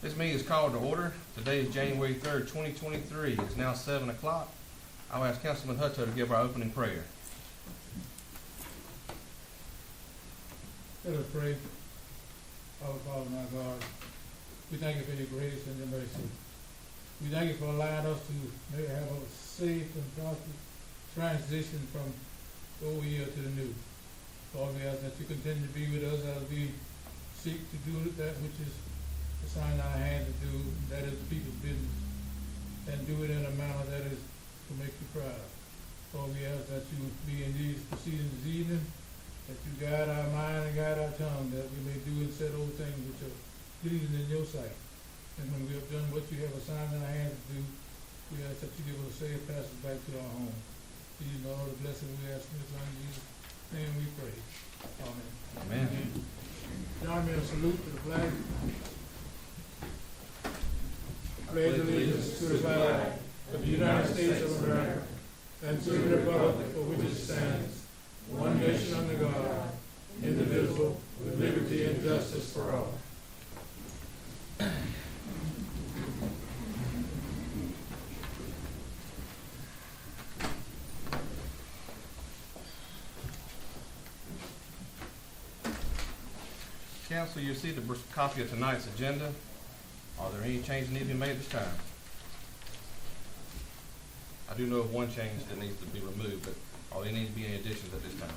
This meeting is called to order. Today is January 3rd, 2023. It's now 7 o'clock. I'll ask Councilman Hutto to give our opening prayer. Let us pray. Our Father, my God, we thank you for your grace and your mercy. We thank you for allowing us to have a safe and prosperous transition from the old year to the new. Lord, we ask that you continue to be with us as we seek to do that which is assigned our hand to do, that is the people's business, and do it in a manner that is to make you proud. Lord, we ask that you be in these proceedings this evening, that you guide our mind and guide our tongue, that we may do and say those things which are pleasing in your sight. And when we have done what you have assigned in our hands to do, we ask that you give us a safe passage back to our home. These are all the blessings we ask in the Son Jesus' name we pray. Amen. Amen. Join me in a salute to the flag. Pledge allegiance to the flag of the United States of America and to the republic for which it stands, one nation under God, indivisible, with liberty and justice for all. Council, you received a copy of tonight's agenda. Are there any changes that need to be made this time? I do know of one change that needs to be removed, but are there need to be any additions at this time?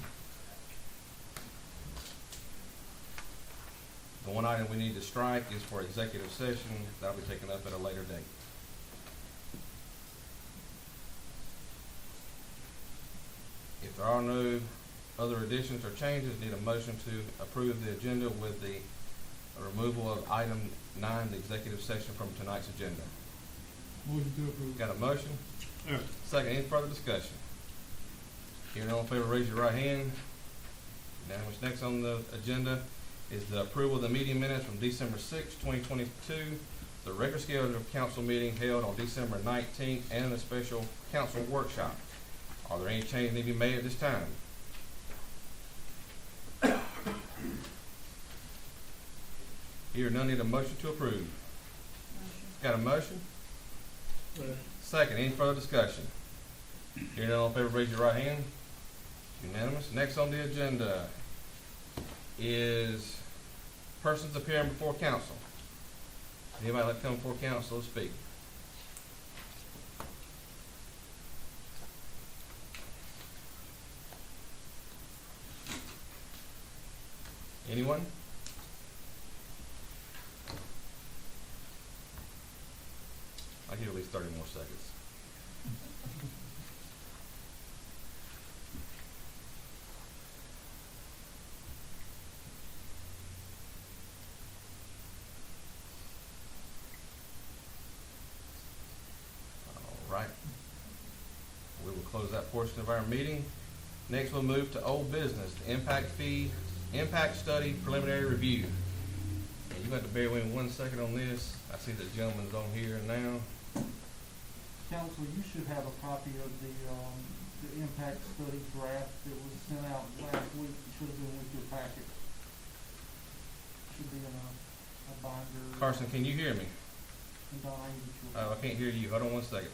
The one item we need to strike is for executive session. That'll be taken up at a later date. If there are no other additions or changes, need a motion to approve the agenda with the removal of item 9, the executive session, from tonight's agenda. Motion to approve. Got a motion? Yeah. Second. Any further discussion? Hearing all in favor, raise your right hand. Unanimous. Next on the agenda is the approval of the meeting minutes from December 6, 2022, the regular scheduled council meeting held on December 19th, and a special council workshop. Are there any changes that need to be made at this time? Here, none, need a motion to approve. Motion. Got a motion? Yeah. Second. Any further discussion? Hearing none, all in favor, raise your right hand. Unanimous. Next on the agenda is persons appearing before council. Anybody like to come before council to speak? Anyone? I'll give you at least 30 more seconds. All right. We will close that portion of our meeting. Next, we'll move to old business, the impact study preliminary review. And you got to bear with me 1 second on this. I see the gentleman's on here now. Council, you should have a copy of the impact study draft that was sent out last week. It should have been with your packet. Should be in a binder. Carson, can you hear me? And Don, I need your Oh, I can't hear you. Hold on 1 second.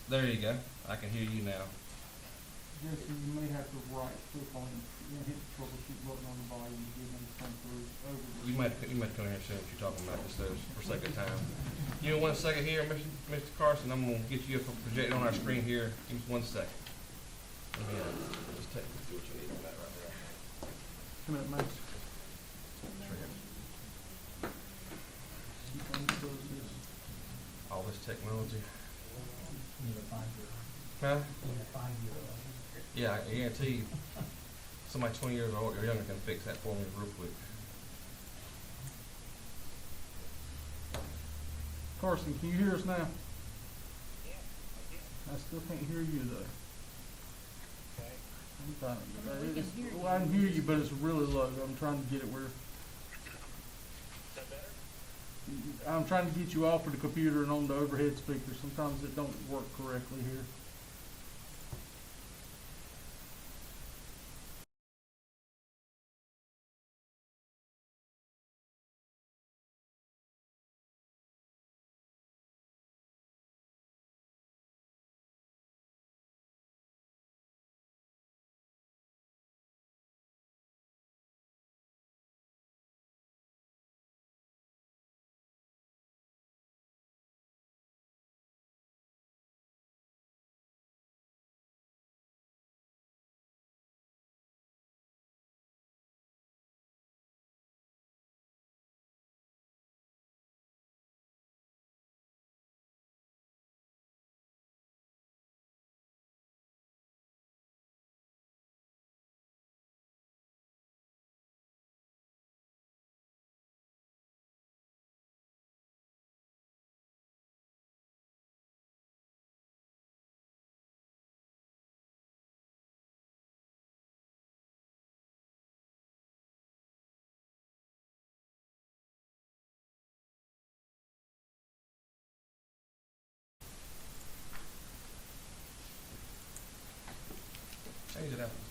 There you go. I can hear you now. Jesse, you may have to click on it and hit the troubleshoot button on the volume and give them come through over. You might come here and show what you're talking about just for sake of time. Give me 1 second here, Mr. Carson. I'm going to get you projected on our screen here. Give me 1 second. Let me just take do what you need on that right there. Come in, Max. All this technology. Need a 5-year. Huh? Need a 5-year. Yeah, I guarantee you, somebody 20 years old or younger can fix that for me real quick. Carson, can you hear us now? I still can't hear you though. Well, I can hear you, but it's really low. I'm trying to get it where. I'm trying to get you off of the computer and on the overhead speaker. Sometimes it don't work correctly here.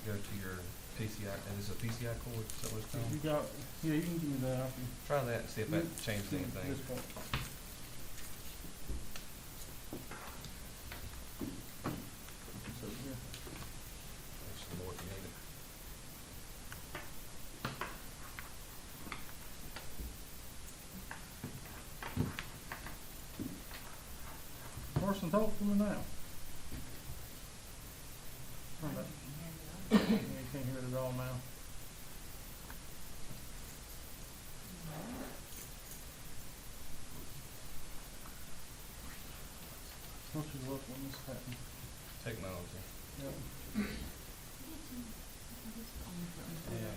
go to your PCI, and it's a PCI cord, is that what it's If you called? got, yeah, you can give me that, I can. Try that and see if that changes anything. This part. So, yeah. There's some more if you need it. Carson, talk to me now. Turn that. Yeah, you can't hear it at all now. Don't you love when this happens? Technology. Yep. Yeah.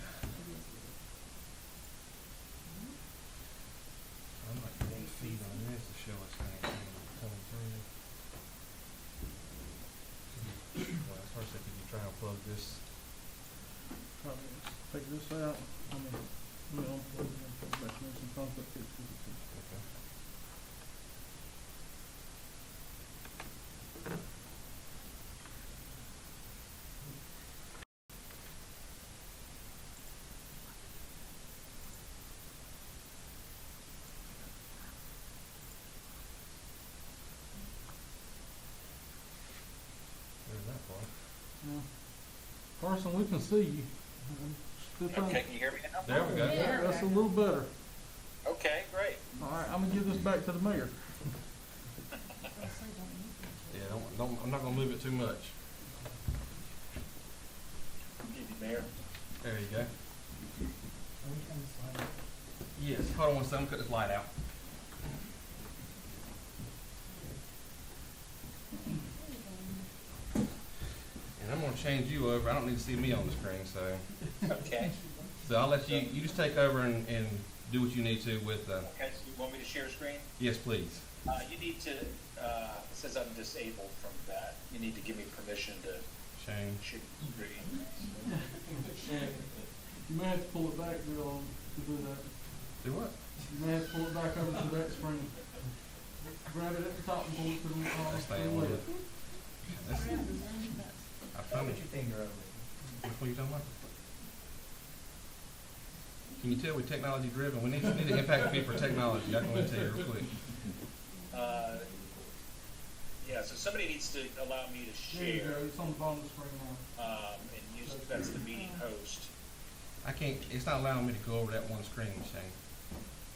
I'm like 1 feet on this to show us anything coming through. Well, first, if you try and plug this, Probably just take this out. I mean, you know, put it back in some conflict fixes it too. okay. There's that part. Yeah. Carson, we can see you. Still trying- Okay, can you hear me now? There we go. Yeah, that's a little better. Okay, great. All right, I'm gonna give this back to the mayor. Yeah, don't, I'm not gonna move it too much. Give you mayor. There you go. Are we trying to slide it? Yes, hold on one second, cut this light out. And I'm gonna change you over, I don't need to see me on the screen, so Okay. I'll let you, you just take over and do what you need to with, Okay, so you want me to share screen? yes, please. You need to, it says I'm disabled from that. You need to give me permission to Shane. share screen. You may have to pull it back, Bill, to do that. Do what? You may have to pull it back over to that screen. Grab it at the top and pull it to the, That's to the staying with left. it. That's, I found Put it. your finger over it. Which one you talking about? Can you tell we're technology driven? We need to impact fee for technology. I can tell you real quick. Yeah, so somebody needs to allow me to There you share, go, it's on the bottom of the screen now. and use, that's the meeting host. I can't, it's not allowing me to go over that one screen, Shane.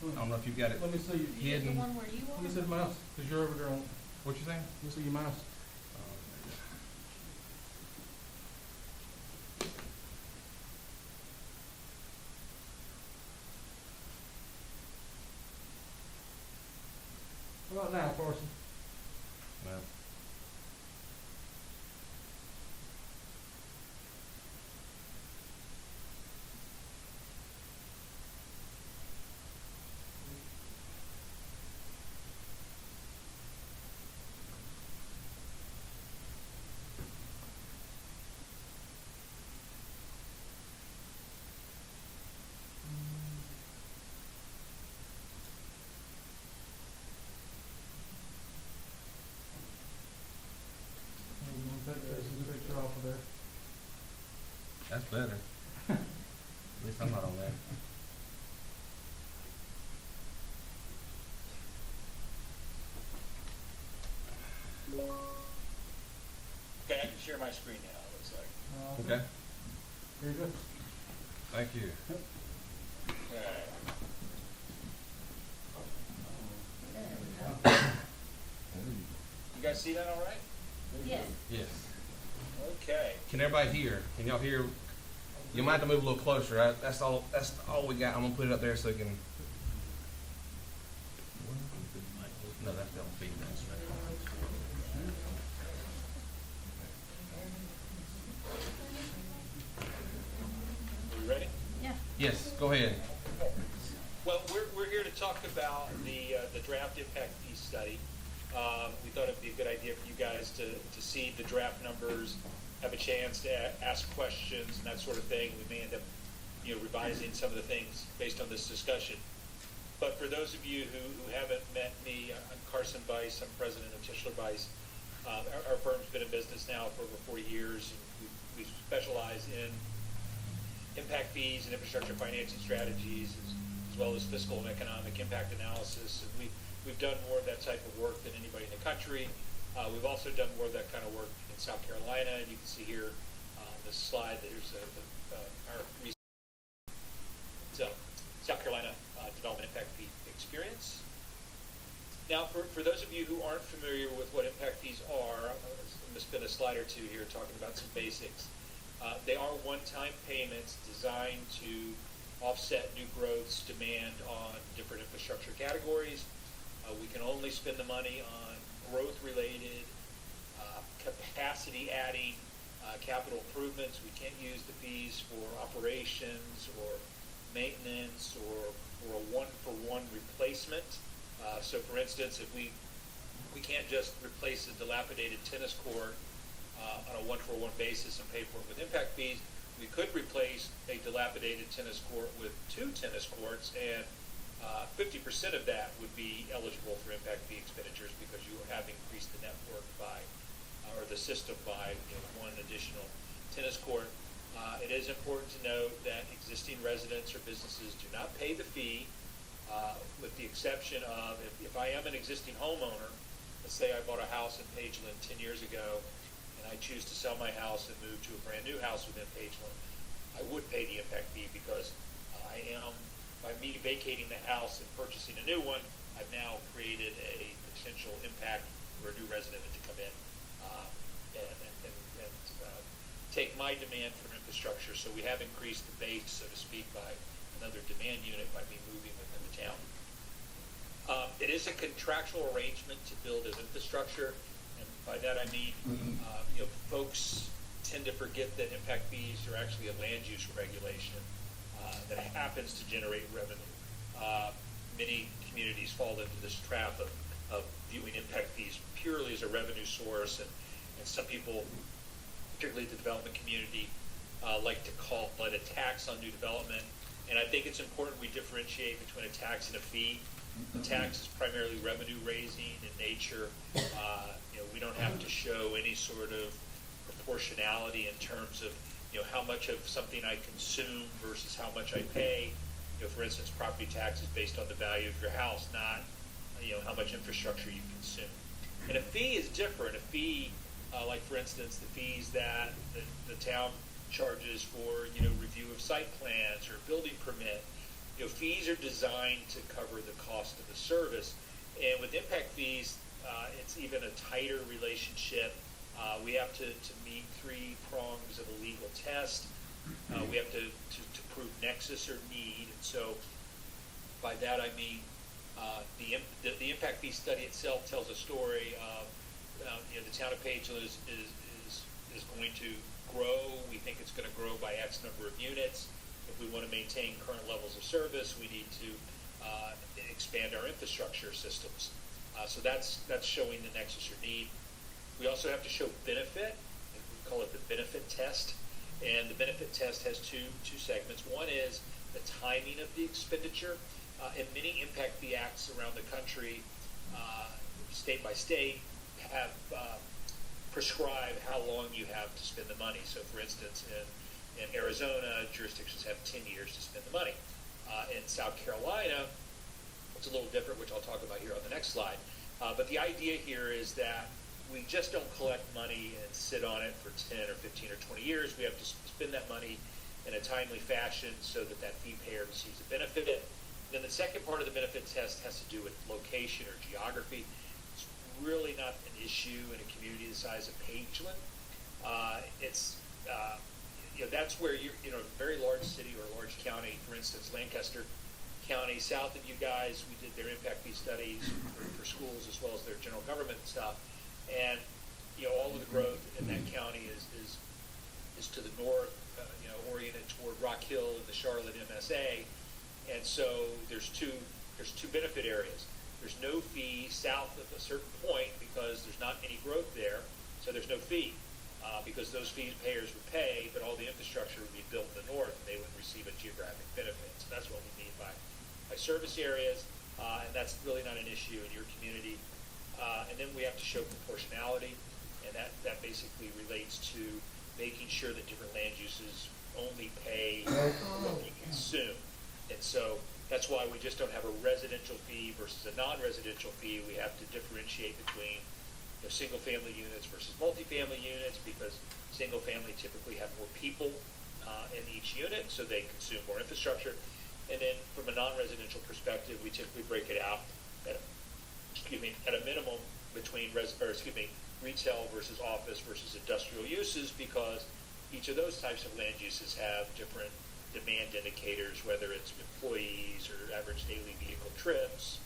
I don't know if you've got it Let me see you. The hidden. one where you Let me are? see the mouse, cause you're over there on, What you saying? let me see your mouse. How about now, Carson? No. I'm gonna take this picture off of there. That's better. At least I'm not on there. Okay, I can share my screen now, it looks like. Okay. Very good. Thank you. Alright. You guys see that all right? Yes. Yes. Okay. Can everybody hear? Can y'all hear? You might have to move a little closer. That's all we got. I'm gonna put it up there so it can. No, that's the feed. Are you ready? Yeah. Yes, go ahead. Well, we're here to talk about the draft impact fee study. We thought it'd be a good idea for you guys to see the draft numbers, have a chance to ask questions and that sort of thing. We may end up, revising some of the things based on this discussion. But for those of you who haven't met me, I'm Carson Bice. I'm president of Tischler Bice. Our firm's been in business now for over 40 years. And we've we specialize in impact fees and infrastructure financing strategies, as well as fiscal and economic impact analysis. And we've done more of that type of work than anybody in the country. We've also done more of that kind of work in South Carolina, and you can see here on this slide, there's our recent South Carolina development impact fee experience. Now, for those of you who aren't familiar with what impact fees are, I'm going to spend a slide or two here talking about some basics. They are one-time payments designed to offset new growth's demand on different infrastructure categories. We can only spend the money on growth-related, capacity-adding capital improvements. We can't use the fees for operations or maintenance or a one-for-one replacement. So, for instance, if we can't just replace a dilapidated tennis court on a one-for-one basis and pay for it with impact fees, we could replace a dilapidated tennis court with 2 tennis courts, and 50% of that would be eligible for impact fee expenditures because you have increased the network by, or the system by, 1 additional tennis court. It is important to note that existing residents or businesses do not pay the fee, with the exception of if I am an existing homeowner. Let's say I bought a house in Pageland 10 years ago, and I choose to sell my house and move to a brand new house within Pageland. I would pay the impact fee because by me vacating the house and purchasing a new one, I've now created a potential impact for a new resident to come in and take my demand for infrastructure. So we have increased the base, so to speak, by another demand unit by me moving within the town. It is a contractual arrangement to build an infrastructure, and by that I mean, folks tend to forget that impact fees are actually a land use regulation that happens to generate revenue. Many communities fall into this trap of viewing impact fees purely as a revenue source, and some people, particularly the development community, like to call it a tax on new development. And I think it's important we differentiate between a tax and a fee. A tax is primarily revenue raising in nature. We don't have to show any sort of proportionality in terms of how much of something I consume versus how much I pay. For instance, property tax is based on the value of your house, not how much infrastructure you consume. And a fee is different. A fee, like for instance, the fees that the town charges for review of site plans or building permit. Fees are designed to cover the cost of the service, and with impact fees, it's even a tighter relationship. We have to meet 3 prongs of a legal test. We have to prove nexus or need, and so by that I mean the impact fee study itself tells a story of the town of Pageland is going to grow. We think it's going to grow by X number of units. If we want to maintain current levels of service, we need to expand our infrastructure systems. So that's showing the nexus or need. We also have to show benefit. We call it the benefit test. And the benefit test has two segments. One is the timing of the expenditure. And many impact fee acts around the country, state by state, have prescribe how long you have to spend the money. So, for instance, in Arizona, jurisdictions have 10 years to spend the money. In South Carolina, it's a little different, which I'll talk about here on the next slide. But the idea here is that we just don't collect money and sit on it for 10 or 15 or 20 years. We have to spend that money in a timely fashion so that that fee payer receives a benefit. Then the second part of the benefit test has to do with location or geography. It's really not an issue in a community the size of Pageland. That's where you're, a very large city or a large county, for instance, Lancaster County, south of you guys, we did their impact fee studies for schools as well as their general government stuff. And, all of the growth in that county is to the north, oriented toward Rock Hill and the Charlotte MSA. And so there's two benefit areas. There's no fee south of a certain point because there's not any growth there, so there's no fee because those fee payers would pay, but all the infrastructure would be built in the north, and they would receive a geographic benefit. So that's what we mean by service areas, and that's really not an issue in your community. And then we have to show proportionality, and that basically relates to making sure that different land uses only pay what we consume. And so that's why we just don't have a residential fee versus a non-residential fee. We have to differentiate between single-family units versus multifamily units, because single-family typically have more people in each unit, so they consume more infrastructure. And then from a non-residential perspective, we typically break it out at a minimum between retail versus office versus industrial uses, because each of those types of land uses have different demand indicators, whether it's employees or average daily vehicle trips,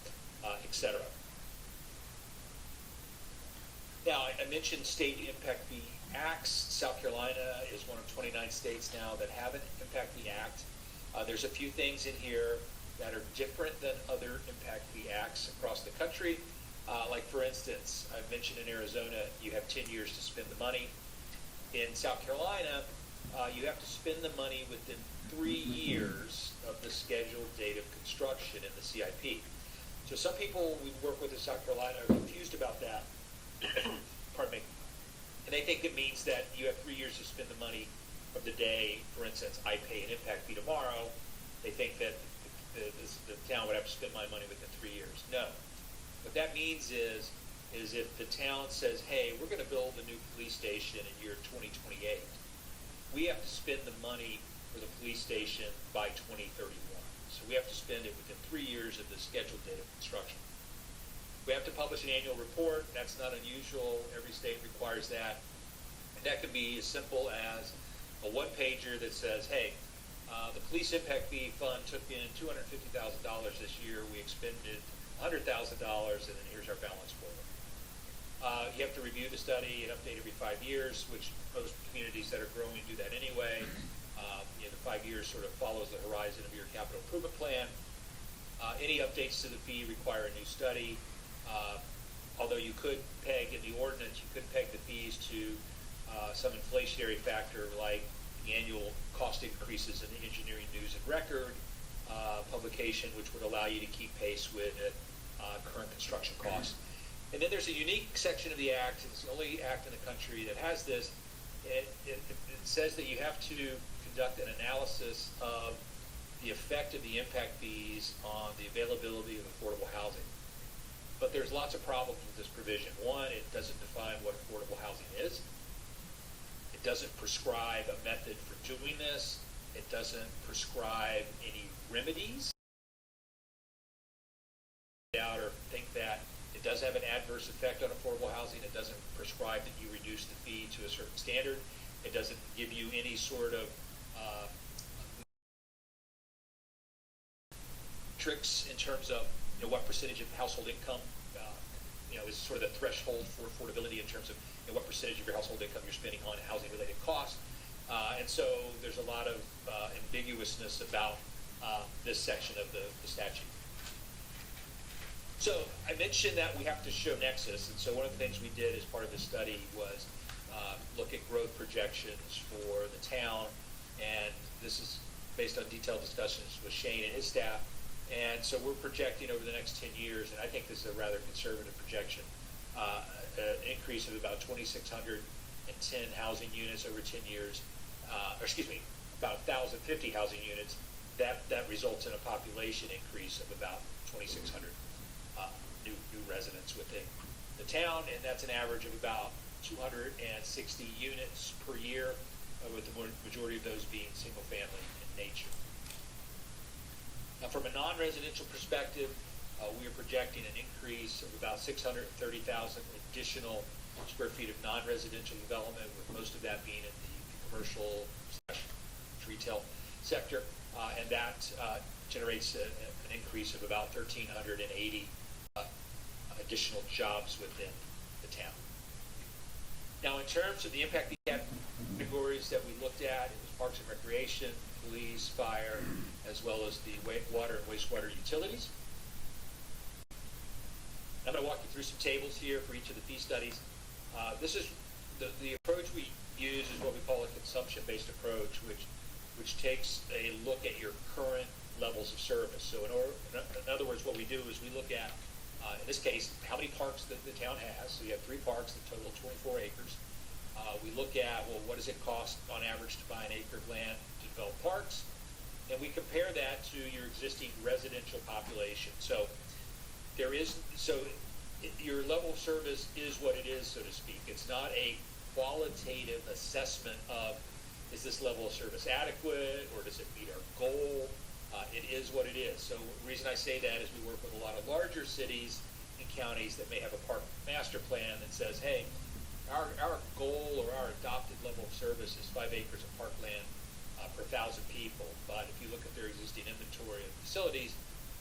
et cetera. Now, I mentioned state impact fee acts. South Carolina is one of 29 states now that have an impact fee act. There's a few things in here that are different than other impact fee acts across the country. Like, for instance, I mentioned in Arizona, you have 10 years to spend the money. In South Carolina, you have to spend the money within 3 years of the scheduled date of construction in the CIP. So some people we work with in South Carolina are confused about that. Pardon me. And they think it means that you have 3 years to spend the money from the day, for instance, I pay an impact fee tomorrow. They think that the town would have to spend my money within 3 years. No. What that means is if the town says, hey, we're going to build a new police station in year 2028, we have to spend the money for the police station by 2031. So we have to spend it within 3 years of the scheduled date of construction. We have to publish an annual report. That's not unusual. Every state requires that. And that could be as simple as a one-pager that says, hey, the police impact fee fund took in $250,000 this year. We expended $100,000, and then here's our balance for it. You have to review the study and update every 5 years, which most communities that are growing do that anyway. The 5 years sort of follows the horizon of your capital improvement plan. Any updates to the fee require a new study. Although you could peg in the ordinance, you could peg the fees to some inflationary factor like the annual cost increases in the engineering news and record publication, which would allow you to keep pace with current construction costs. And then there's a unique section of the Act. It's the only act in the country that has this. It says that you have to conduct an analysis of the effect of the impact fees on the availability of affordable housing. But there's lots of problems with this provision. One, it doesn't define what affordable housing is. It doesn't prescribe a method for doing this. It doesn't prescribe any remedies. Or think that it does have an adverse effect on affordable housing. It doesn't prescribe that you reduce the fee to a certain standard. It doesn't give you any sort of tricks in terms of what percentage of household income is sort of the threshold for affordability in terms of what percentage of your household income you're spending on housing-related costs. And so there's a lot of ambiguousness about this section of the statute. So I mentioned that we have to show nexus, and so one of the things we did as part of the study was look at growth projections for the town, and this is based on detailed discussions with Shane and his staff. And so we're projecting over the next 10 years, and I think this is a rather conservative projection, an increase of about 2,610 housing units over 10 years, about 1,050 housing units. That results in a population increase of about 2,600 new residents within the town, and that's an average of about 260 units per year, with the majority of those being single-family in nature. Now, from a non-residential perspective, we are projecting an increase of about 630,000 additional square feet of non-residential development, with most of that being in the commercial / retail sector, and that generates an increase of about 1,380 additional jobs within the town. Now, in terms of the impact categories that we looked at, it was parks and recreation, police, fire, as well as the water and wastewater utilities. I'm going to walk you through some tables here for each of the fee studies. This is the approach we use is what we call a consumption-based approach, which takes a look at your current levels of service. So in other words, what we do is we look at, in this case, how many parks the town has. So you have 3 parks that total 24 acres. We look at, well, what does it cost on average to buy an acre of land to develop parks? And we compare that to your existing residential population. So your level of service is what it is, so to speak. It's not a qualitative assessment of, is this level of service adequate, or does it meet our goal? It is what it is. So the reason I say that is we work with a lot of larger cities and counties that may have a park master plan that says, hey, our goal or our adopted level of service is 5 acres of parkland per 1,000 people. But if you look at their existing inventory of facilities,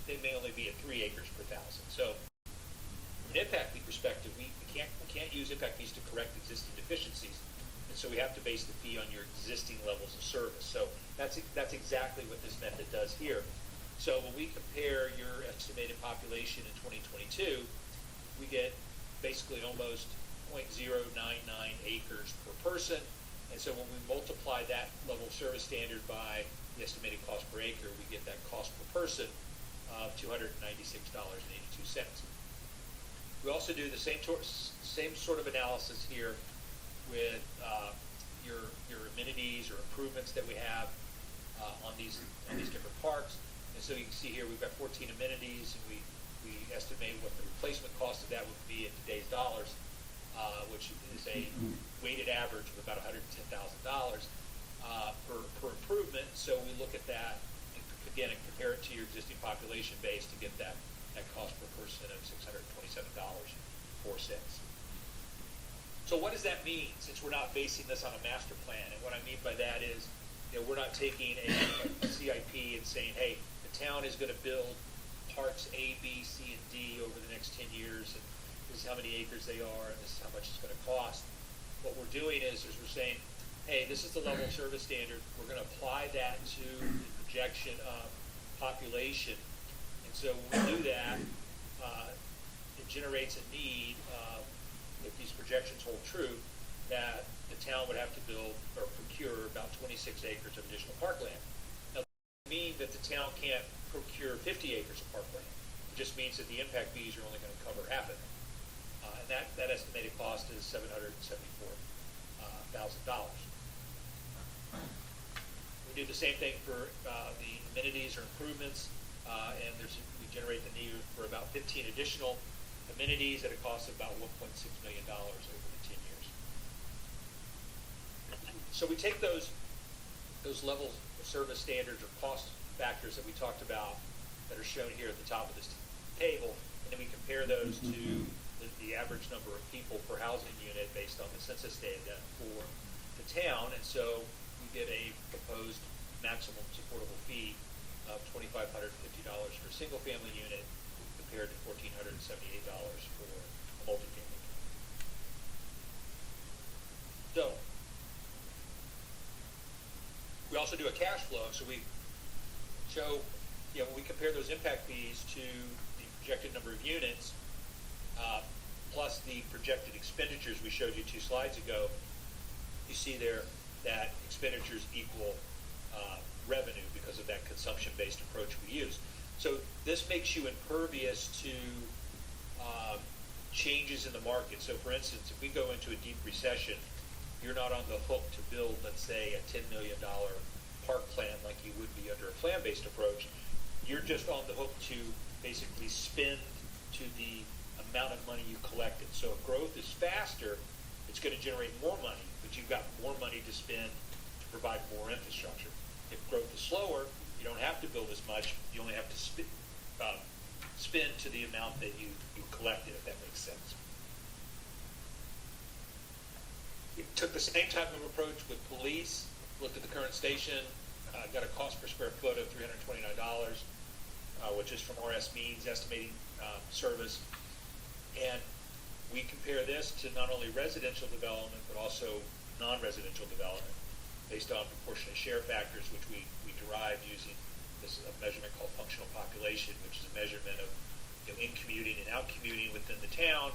they may only be at 3 acres per 1,000. So from an impact fee perspective, we can't use impact fees to correct existing deficiencies. And so we have to base the fee on your existing levels of service. So that's exactly what this method does here. So when we compare your estimated population in 2022, we get basically almost 0.099 acres per person. And so when we multiply that level of service standard by the estimated cost per acre, we get that cost per person of $296.82. We also do the same sort of analysis here with your amenities or improvements that we have on these different parks. And so you can see here we've got 14 amenities, and we estimate what the replacement cost of that would be in today's dollars, which is a weighted average of about $110,000 per improvement. So we look at that and compare it to your existing population base to get that cost per person of $627.04. So what does that mean, since we're not basing this on a master plan? And what I mean by that is, we're not taking a CIP and saying, hey, the town is going to build parks A, B, C, and D over the next 10 years, and this is how many acres they are, and this is how much it's going to cost. What we're doing is we're saying, hey, this is the level of service standard. We're going to apply that to the projection of population. And so when we do that, it generates a need, if these projections hold true, that the town would have to build or procure about 26 acres of additional parkland. Now, that doesn't mean that the town can't procure 50 acres of parkland. It just means that the impact fees are only going to cover half of it. And that estimated cost is $774,000. We do the same thing for the amenities or improvements, and we generate the need for about 15 additional amenities at a cost of about $1.6 million over the 10 years. So we take those levels of service standards or cost factors that we talked about that are shown here at the top of this table, and then we compare those to the average number of people per housing unit based on the census data for the town. And so we get a proposed maximum supportable fee of $2,550 for a single family unit compared to $1,478 for a multifamily unit. So we also do a cash flow. So we show, when we compare those impact fees to the projected number of units, plus the projected expenditures we showed you 2 slides ago, you see there that expenditures equal revenue because of that consumption-based approach we use. So this makes you impervious to changes in the market. So for instance, if we go into a deep recession, you're not on the hook to build, let's say, a $10 million park plan like you would be under a plan-based approach. You're just on the hook to basically spend to the amount of money you collected. So if growth is faster, it's going to generate more money, but you've got more money to spend to provide more infrastructure. If growth is slower, you don't have to build as much. You only have to spend to the amount that you collected, if that makes sense. We took the same type of approach with police, looked at the current station, got a cost per square foot of $329, which is from RS Means estimating service. And we compare this to not only residential development, but also non-residential development based on proportionate share factors, which we derived using this measurement called functional population, which is a measurement of in-commuting and out-commuting within the town,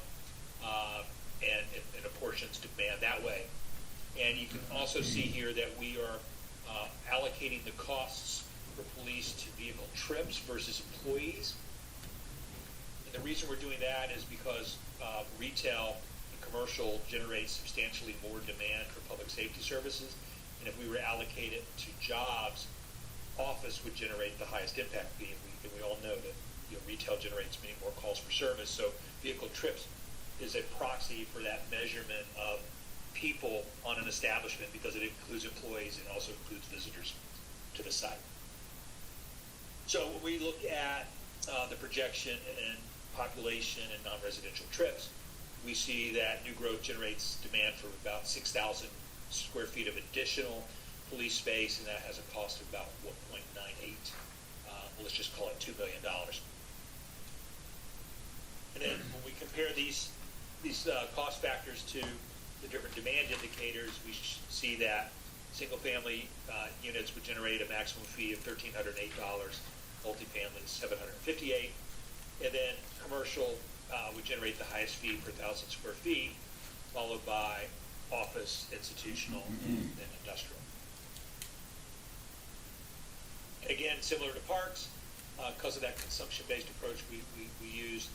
and apportions demand that way. And you can also see here that we are allocating the costs for police to vehicle trips versus employees. And the reason we're doing that is because retail and commercial generates substantially more demand for public safety services, and if we were to allocate it to jobs, office would generate the highest impact fee, and we all know that retail generates many more calls for service. So vehicle trips is a proxy for that measurement of people on an establishment because it includes employees and also includes visitors to the site. So when we look at the projection and population and non-residential trips, we see that new growth generates demand for about 6,000 square feet of additional police space, and that has a cost of about 1.98. Let's just call it $2 million. And then when we compare these cost factors to the different demand indicators, we see that single-family units would generate a maximum fee of $1,308, multifamily $758, and then commercial would generate the highest fee per 1,000 square feet, followed by office, institutional, and then industrial. Again, similar to parks, because of that consumption-based approach, we use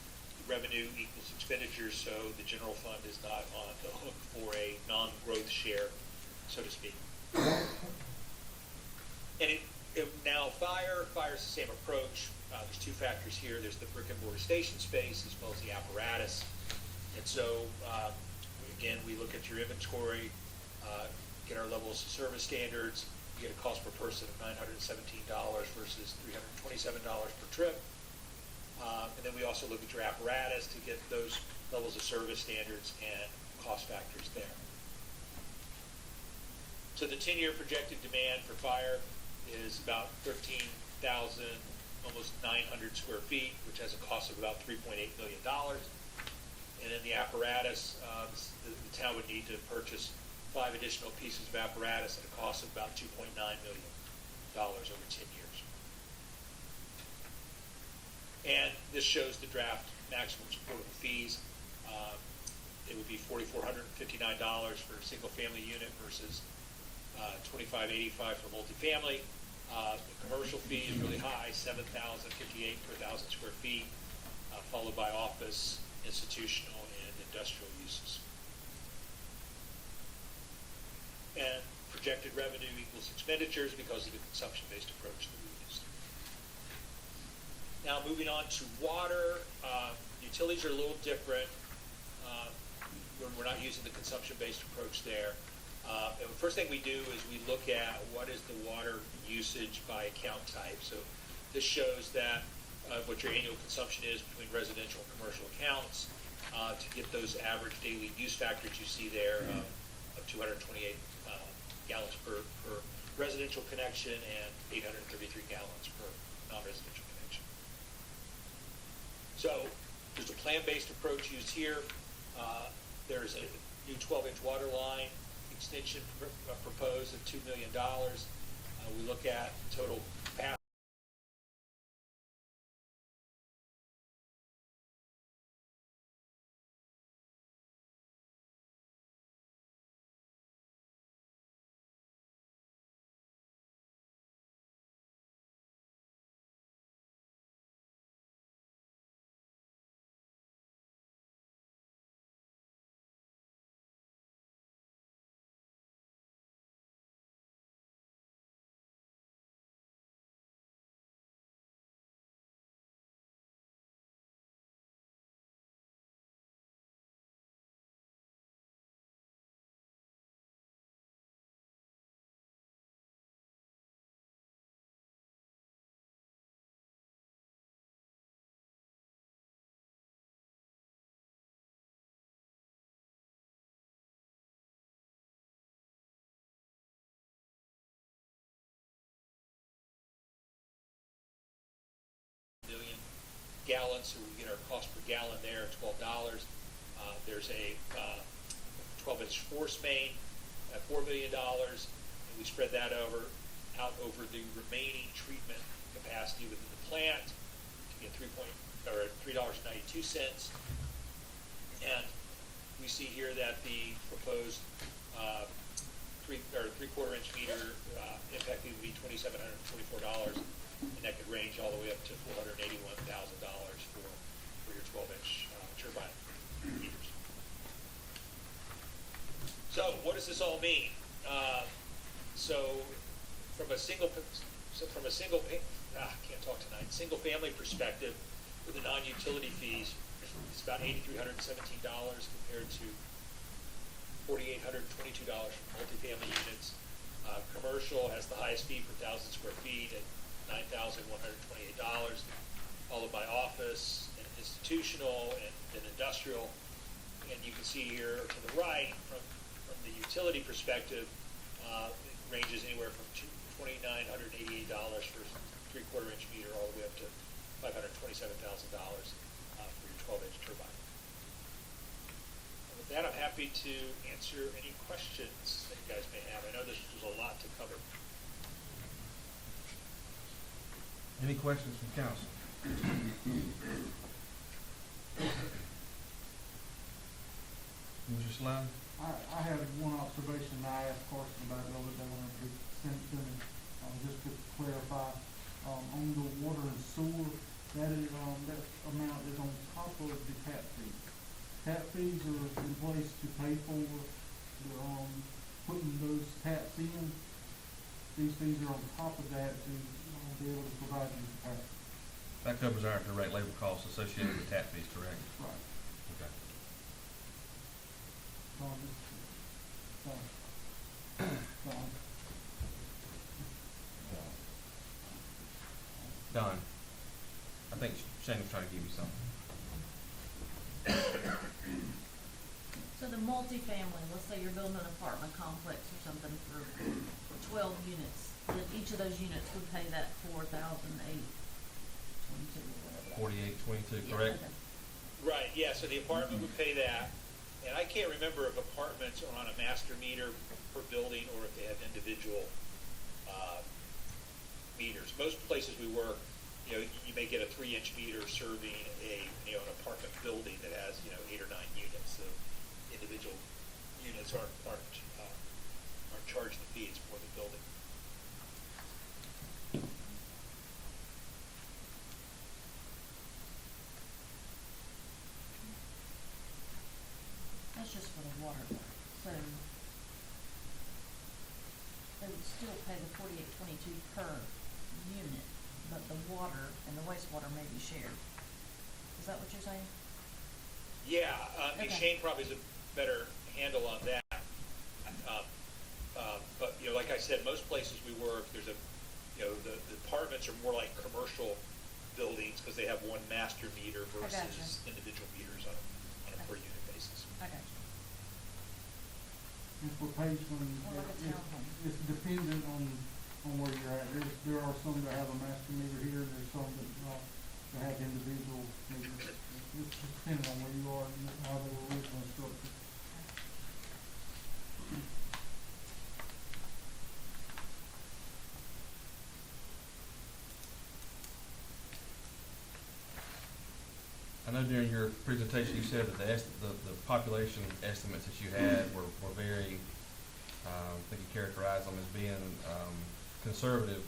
revenue equals expenditures, so the general fund is not on the hook for a non-growth share, so to speak. And now fire's the same approach. There's two factors here. There's the brick and mortar station space as well as the apparatus. And so, again, we look at your inventory, get our levels of service standards. You get a cost per person of $917 versus $327 per trip. And then we also look at your apparatus to get those levels of service standards and cost factors there. So the 10-year projected demand for fire is about 13,000, almost 900 square feet, which has a cost of about $3.8 million. And then the apparatus, the town would need to purchase 5 additional pieces of apparatus at a cost of about $2.9 million over 10 years. And this shows the draft maximum supportable fees. It would be $4,459 for a single-family unit versus $2,585 for multifamily. The commercial fee is really high, $7,058 per 1,000 square feet, followed by office, institutional, and industrial uses. And projected revenue equals expenditures because of the consumption-based approach that we used. Now, moving on to water, utilities are a little different when we're not using the consumption-based approach there. And the first thing we do is we look at what is the water usage by account type. So this shows that what your annual consumption is between residential and commercial accounts to get those average daily use factors you see there of 228 gallons per residential connection and 833 gallons per non-residential connection. So there's a plan-based approach used here. There's a new 12-inch water line extension proposed of $2 million. We look at total capacity. Million gallons, so we get our cost per gallon there at $12. There's a 12-inch force main at $4 million, and we spread that out over the remaining treatment capacity within the plant to get $3.92. And we see here that the proposed 3/4 inch meter impact fee would be $2,724. And that could range all the way up to $481,000 for your 12-inch turbine heaters. So what does this all mean? So from a single can't talk tonight. Single family perspective, with the non-utility fees, it's about $8,317 compared to $4,822 for multifamily units. Commercial has the highest fee per 1,000 square feet at $9,128, followed by office and institutional and then industrial. And you can see here to the right, from the utility perspective, it ranges anywhere from $2,988 for a 3/4 inch meter all the way up to $527,000 for your 12-inch turbine. And with that, I'm happy to answer any questions that you guys may have. I know this was a lot to cover. Any questions from council? Mr. Slide? I had one observation I asked Carson about the other day when I sent it to me, just to clarify, on the water and sewer, that is, that amount is on top of the tap fees. Tap fees are in place to pay for the, putting those taps in. These fees are on top of that to be able to provide you capacity. That covers our direct labor costs associated with tap fees, correct? Right. Okay. Don, I think Shane was trying to give you something. So the multifamily, let's say you're building an apartment complex or something for 12 units, then each of those units would pay that $4,822 or whatever. $4,822, correct? Yeah, okay. Right, yeah, so the apartment would pay that, and I can't remember if apartments are on a master meter per building or if they have individual meters. Most places we work, you may get a 3-inch meter serving an apartment building that has 8 or 9 units. So individual units aren't charged the fee; it's for the building. That's just for the water. So they would still pay the $4,822 per unit, but the water and the wastewater may be shared. Is that what you're saying? Yeah, I mean, Okay. Shane probably has a better handle on that. But like I said, most places we work, there's the apartments are more like commercial buildings because they have one master meter I gotcha. versus individual meters on a per unit basis. I got you. And for Pageland, Or like a townhome. it's dependent on where you're at. There are some that have a master meter here, and there's some that have individual meters. It's depending on where you are and how they were originally structured. I know during your presentation you said that the population estimates that you had were very, I think you characterized them as being conservative.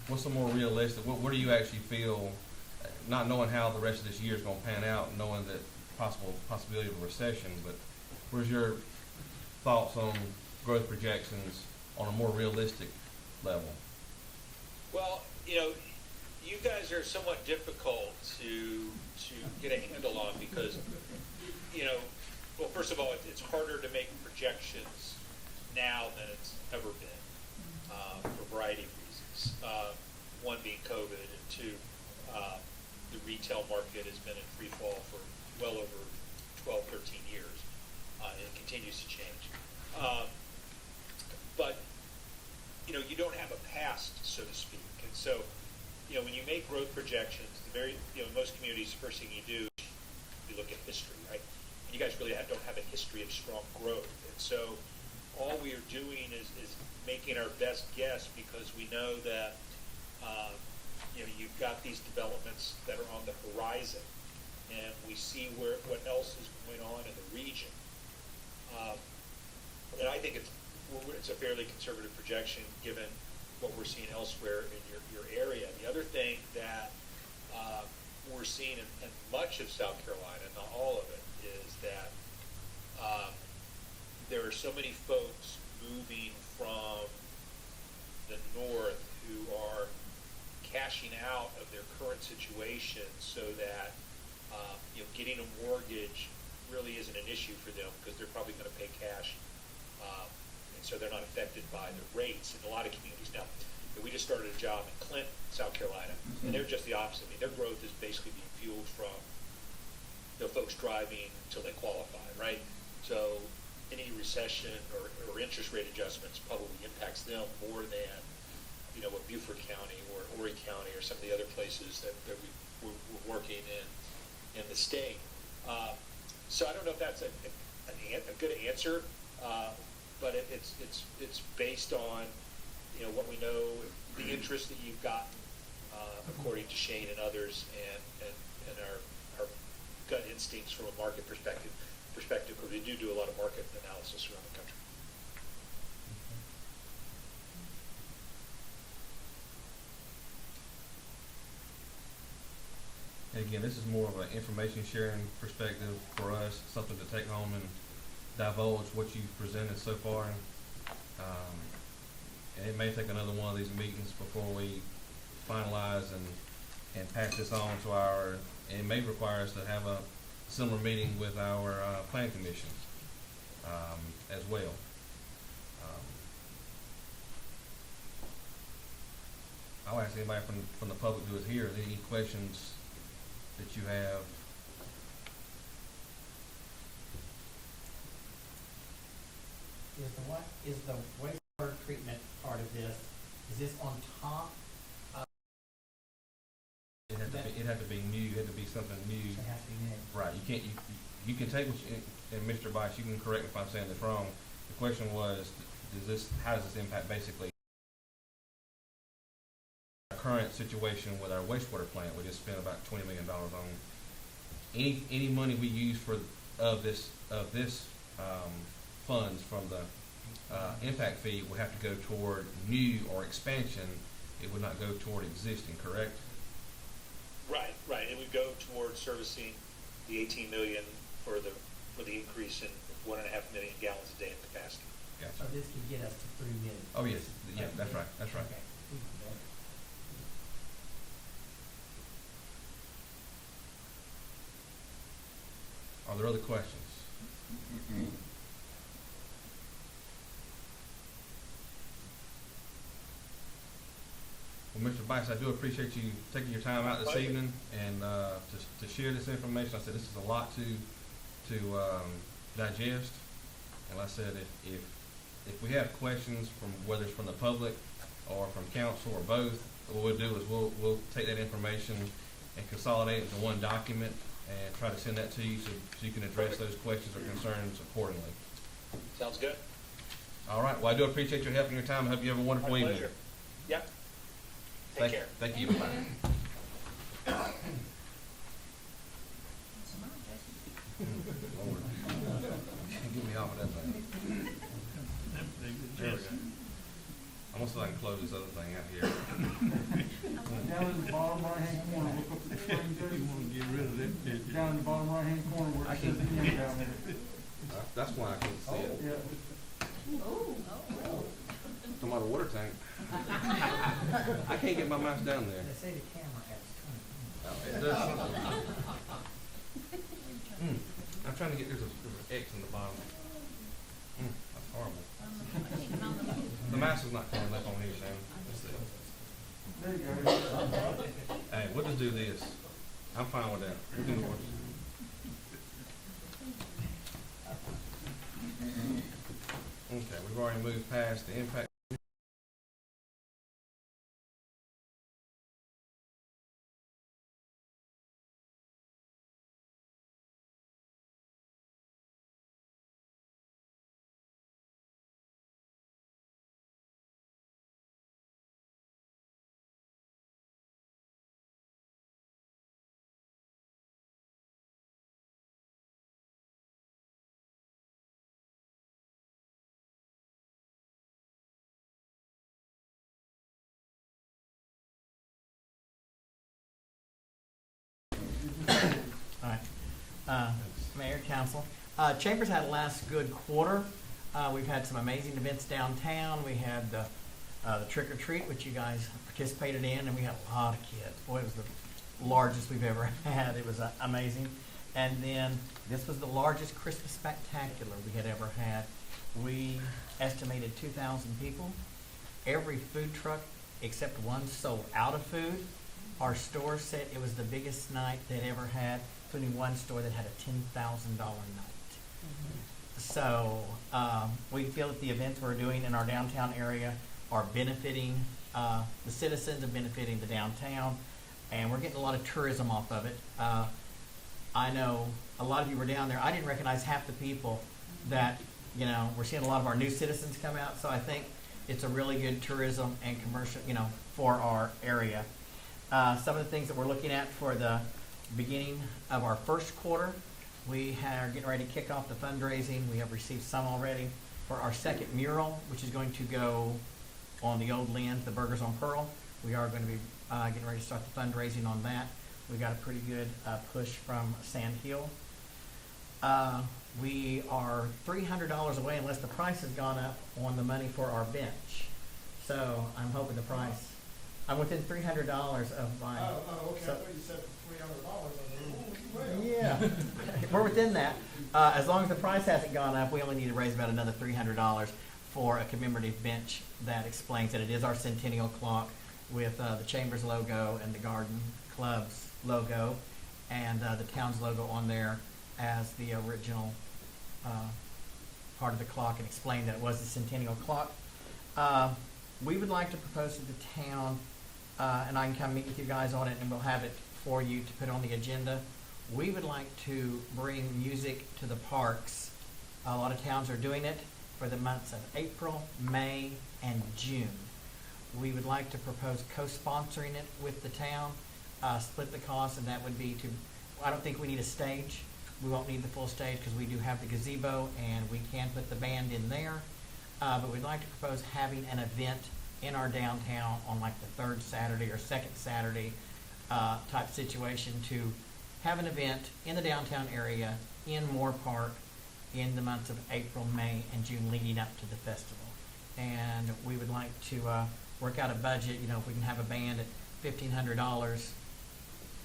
What's the more realistic? What do you actually feel, not knowing how the rest of this year is going to pan out, knowing that possibility of a recession, but where's your thoughts on growth projections on a more realistic level? Well, you guys are somewhat difficult to get a handle on because, well, first of all, it's harder to make projections now than it's ever been for a variety of reasons. One being COVID, and two, the retail market has been in free fall for well over 12, 13 years, and it continues to change. But you don't have a past, so to speak, and so when you make growth projections, in most communities, the first thing you do is you look at history, right? And you guys really don't have a history of strong growth, and so all we are doing is making our best guess because we know that you've got these developments that are on the horizon, and we see what else is going on in the region. And I think it's a fairly conservative projection given what we're seeing elsewhere in your area. The other thing that we're seeing in much of South Carolina, not all of it, is that there are so many folks moving from the north who are cashing out of their current situation so that, getting a mortgage really isn't an issue for them because they're probably going to pay cash. And so they're not affected by the rates in a lot of communities. Now, we just started a job in Clinton, South Carolina, and they're just the opposite. I mean, their growth is basically being fueled from folks driving until they qualify, right? So any recession or interest rate adjustments probably impacts them more than, what Beaufort County or Horry County or some of the other places that we're working in the state. So I don't know if that's a good answer, but it's based on what we know, the interest that you've gotten, according to Shane and others, and our gut instincts from a market perspective, because we do a lot of market analysis around the country. And again, this is more of an information sharing perspective for us, something to take home and divulge what you've presented so far. And it may take another one of these meetings before we finalize and pass this on to and it may require us to have a similar meeting with our plan commission as well. I'll ask anybody from the public who is here, any questions that you have. Is the wastewater treatment part of this, is this on top of? It had to be new. It had to be something new. It has to be new. Right. You can't. You can take what and Mr. Bice, you can correct me if I'm saying this wrong. The question was, how does this impact basically our current situation with our wastewater plant? We just spent about $20 million on any money we use of this funds from the impact fee will have to go toward new or expansion. It would not go toward existing, correct? Right. It would go toward servicing the 18 million for the increase in 1.5 million gallons a day of capacity. Gotcha. So this could get us to 3 million. Oh yes, yeah, that's right. That's right. Okay. Are there other questions? Well, Mr. Bice, I do appreciate you taking your time out this evening and to share this information. I said this is a lot to digest, and like I said, if we have questions from whether it's from the public or from council or both, what we'll do is we'll take that information and consolidate it into one document and try to send that to you so you can address those questions or concerns accordingly. Sounds good. All right. Well, I do appreciate your help and your time. I hope you have a wonderful My evening. pleasure. Yep. Take care. Thank you. Bye. Lord. Get me off of that thing. There we go. I'm gonna see if I can close this other thing out here. Down in the bottom right-hand corner, look up at the screen, Judge. You wanna get rid of that picture. Down in the bottom right-hand corner where it says the end down there. That's why I couldn't see it. Yeah. Talking about a water tank. I can't get my mouse down there. They say the camera has 20. It does something. I'm trying to get, there's an X in the bottom. That's horrible. The mouse is not coming up on here, Sam. Let's see. There you go. Hey, we'll just do this. I'm fine with that. We can work. Okay, we've already moved past the impact. All right. Mayor, Council. Chambers had a last good quarter. We've had some amazing events downtown. We had the trick or treat, which you guys participated in, and we had a lot of kids. Boy, it was the largest we've ever had. It was amazing. And then this was the largest Christmas spectacular we had ever had. We estimated 2,000 people. Every food truck except one sold out of food. Our store said it was the biggest night they'd ever had, including one store that had a $10,000 night. So we feel that the events we're doing in our downtown area are benefiting the citizens and benefiting the downtown, and we're getting a lot of tourism off of it. I know a lot of you were down there. I didn't recognize half the people that, we're seeing a lot of our new citizens come out, so I think it's a really good tourism and commercial, for our area. Some of the things that we're looking at for the beginning of our first quarter, we are getting ready to kick off the fundraising. We have received some already for our second mural, which is going to go on the old Lynn, the Burgers on Pearl. We are going to be getting ready to start the fundraising on that. We got a pretty good push from Sand Hill. We are $300 away, unless the price has gone up on the money for our bench. So I'm hoping the price. I'm within $300 of my. Oh, okay. So, I thought you said $300. yeah, we're within that. As long as the price hasn't gone up, we only need to raise about another $300 for a commemorative bench that explains that it is our centennial clock with the Chambers logo and the Garden Club's logo and the town's logo on there as the original part of the clock, and explain that it was the centennial clock. We would like to propose to the town, and I can come meet with you guys on it, and we'll have it for you to put on the agenda. We would like to bring music to the parks. A lot of towns are doing it for the months of April, May, and June. We would like to propose co-sponsoring it with the town, split the cost, and that would be to, I don't think we need a stage. We won't need the full stage because we do have the gazebo and we can put the band in there. But we'd like to propose having an event in our downtown on like the third Saturday or second Saturday type situation, to have an event in the downtown area in Moore Park in the months of April, May, and June leading up to the festival. And we would like to work out a budget, if we can have a band at $1,500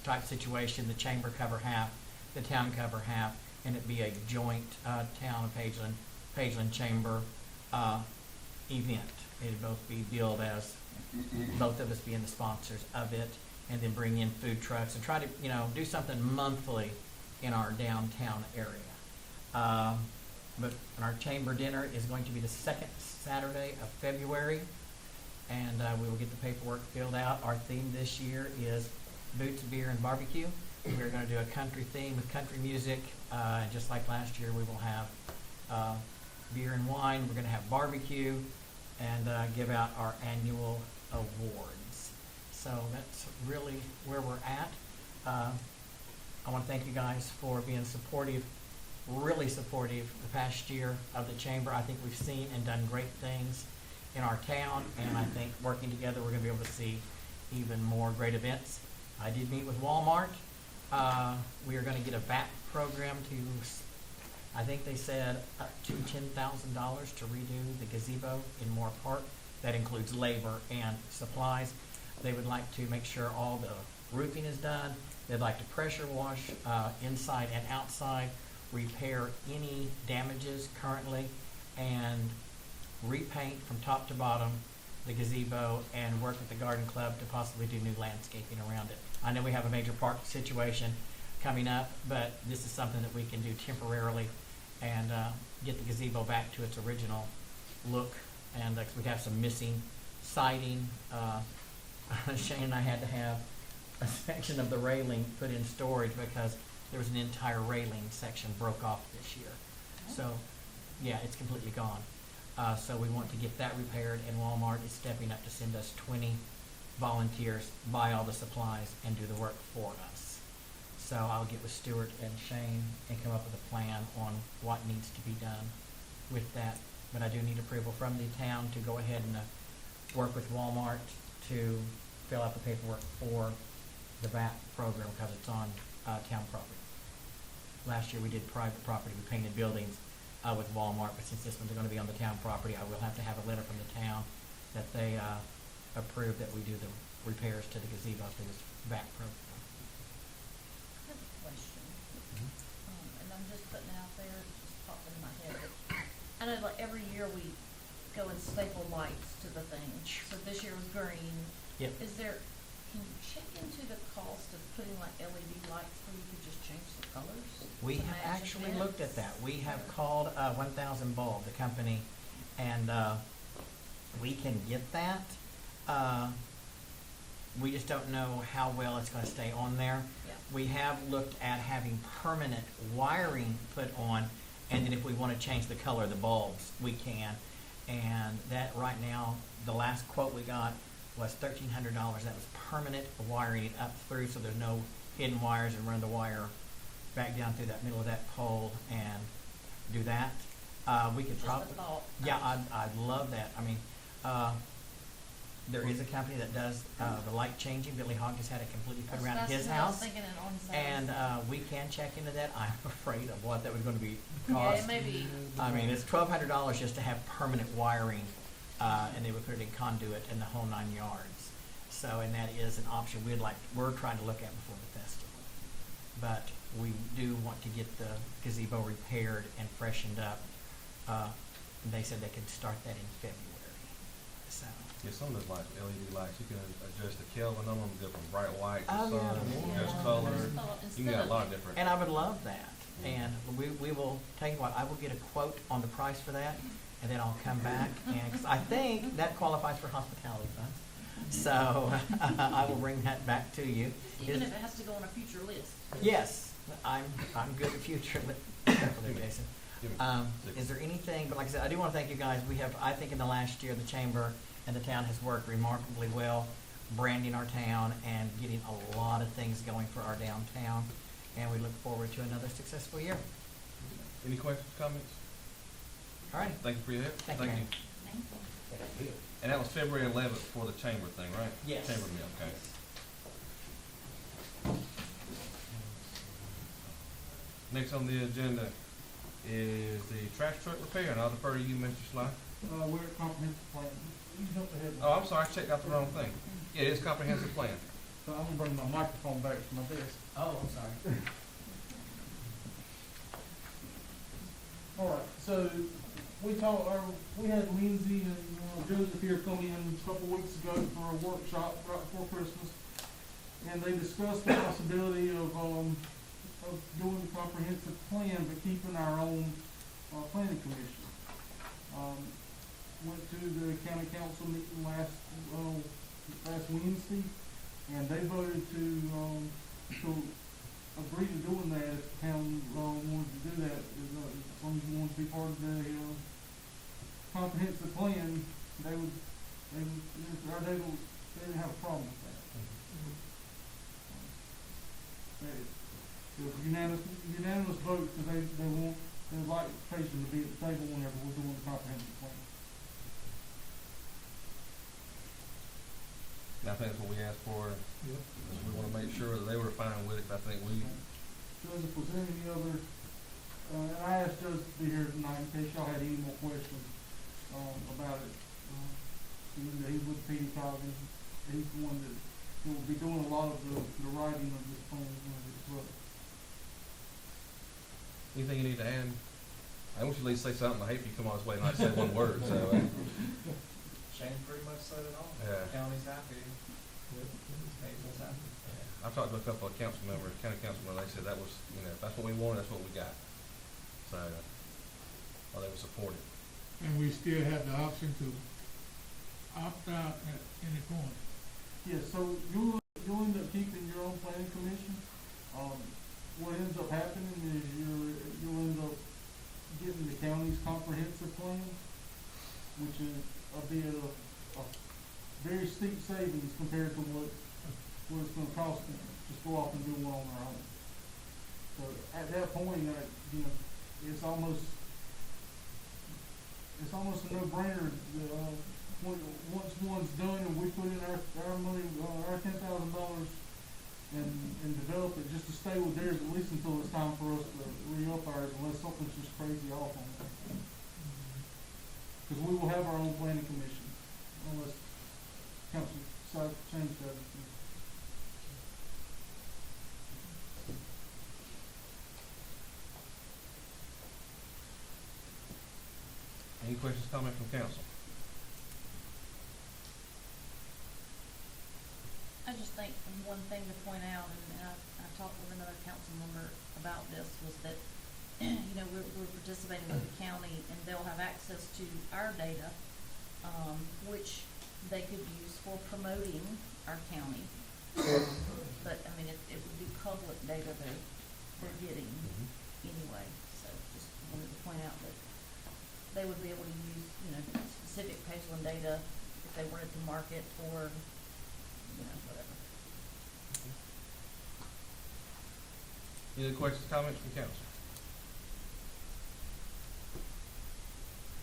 type situation, the chamber cover half, the town cover half, and it be a joint town of Pageland Chamber event. It'd both be billed as both of us being the sponsors of it, and then bring in food trucks and try to, do something monthly in our downtown area. But our chamber dinner is going to be the second Saturday of February, and we will get the paperwork filled out. Our theme this year is Boots, Beer, and Barbecue. We're going to do a country theme with country music. And just like last year, we will have beer and wine. We're going to have barbecue and give out our annual awards. So that's really where we're at. I want to thank you guys for being supportive, really supportive the past year of the chamber. I think we've seen and done great things in our town, and I think working together we're going to be able to see even more great events. I did meet with Walmart. We are going to get a VAT program to, I think they said up to $10,000 to redo the gazebo in Moore Park. That includes labor and supplies. They would like to make sure all the roofing is done. They'd like to pressure wash inside and outside, repair any damages currently, and repaint from top to bottom the gazebo, and work with the garden club to possibly do new landscaping around it. I know we have a major park situation coming up, but this is something that we can do temporarily and get the gazebo back to its original look. And we have some missing siding. Shane and I had to have a section of the railing put in storage because there was an entire railing section broke off this year. So yeah, it's completely gone. So we want to get that repaired, and Walmart is stepping up to send us 20 volunteers, buy all the supplies, and do the work for us. So I'll get with Stuart and Shane and come up with a plan on what needs to be done with that. But I do need approval from the town to go ahead and work with Walmart to fill out the paperwork for the VAT program because it's on town property. Last year we did private property. We painted buildings with Walmart, but since this one's gonna be on the town property, I will have to have a letter from the town that they, approve that we do the repairs to the gazebo through this back program. I have a question, and I'm just putting it out there, it just popped into my head, but I know like every year we go and staple lights to the thing, so this year was green. Yep. Is there, can you check into the cost of putting like LED lights where you could just change the colors? We to have match actually events? looked at that. We have called 1000 Bulb, the company, and we can get that. We just don't know how well it's gonna stay on there. Yeah. We have looked at having permanent wiring put on, and then if we wanna change the color of the bulbs, we can. And that right now, the last quote we got was $1,300. That was permanent wiring it up through, so there's no hidden wires, and run the wire back down through that middle of that pole and do that. We could Just a probably, thought. yeah, I'd love that. I mean, there is a company that does the light changing. Billy Hogg just had it completely put around That's his what I was house. thinking it on his And house. we can check into that. I'm afraid of what that was gonna be Yeah, cost. it may be, I mean, it's $1,200 just to have permanent wiring, and they would put it in conduit and the whole 9 yards. So, and that is an option we're trying to look at before the festival. But we do want to get the gazebo repaired and freshened up. They said they could start that in February, so. Yeah, some of those lights, LED lights, you can adjust the Kelvin on them, go from bright white to Oh, sun, yeah. adjust Yeah. color. I just thought You can instead get a of- lot of different. And I would love that. And we will, tell you what, I will get a quote on the price for that, and then I'll come back, and, 'cause I think that qualifies for hospitality funds. So, I will bring that back to you. even if it has to go on a future list. Yes, I'm good at future, but, careful there, Jason. Give me six. Is there anything, but like I said, I do wanna thank you guys. We have, I think in the last year, the chamber and the town has worked remarkably well branding our town and getting a lot of things going for our downtown. And we look forward to another successful year. Any questions, comments? All right. Thank you for your help. Thank you, Mary. Thank you. And that was February 11th for the chamber thing, right? Yes. Chamber meal, okay. Next on the agenda is the trash truck repair, and I'll defer to you, Mr. Sly. We're at comprehensive plan. You can jump ahead. Oh, I'm sorry, I checked out the wrong thing. Yeah, it is comprehensive plan. So I'm gonna bring my microphone back to my desk. Oh, I'm sorry. All right, so we had Lindsay and Joseph here come in a couple weeks ago for a workshop right before Christmas. And they discussed the possibility of doing the comprehensive plan, but keeping our own, planning commission. Went to the county council meeting last Wednesday, and they voted to agree to doing that if the town, wanted to do that, as long as you wanted to be part of the, comprehensive plan, they didn't have a problem with that. It was unanimous vote, because they'd like Pageland to be at the table whenever we're doing the comprehensive plan. And I think that's what we asked for. Yep. is we wanna make sure that they were fine with it. I think we, Joseph, was there any other, and I asked Joseph to be here tonight in case y'all had any more questions, about it. He's with Petey Coggin, he's the one that will be doing a lot of the writing of this plan when it's up. anything you need to add? I want you to at least say something. I hate if you come on this way and not say one word, so. Shane pretty much said it all. Yeah. County's happy, Naples happy. I've talked to a couple of council members, county council members, they said that was, if that's what we wanted, that's what we got. So, well, they were supportive. And we still have the option to opt out at any point. Yeah, so you'll end up keeping your own planning commission. What ends up happening is you'll end up getting the county's comprehensive plan, which is a very steep savings compared to what it's gonna cost them, just go off and do one on their own. So at that point, it's almost a no-brainer, once one's done and we put in our money, our $10,000 and develop it just to stay with theirs at least until it's time for us to re-up ours unless something's just crazy off on it. Cause we will have our own planning commission unless council decides to change that. Any questions, comments from council? I just think one thing to point out, and I talked with another council member about this, was that, you know, we're participating with the county and they'll have access to our data, which they could use for promoting our county. But, I mean, it would be public data they're getting anyway, so just wanted to point out that they would be able to use, you know, specific Pageland data if they wanted to market or, you know, whatever. Any other questions, comments from council?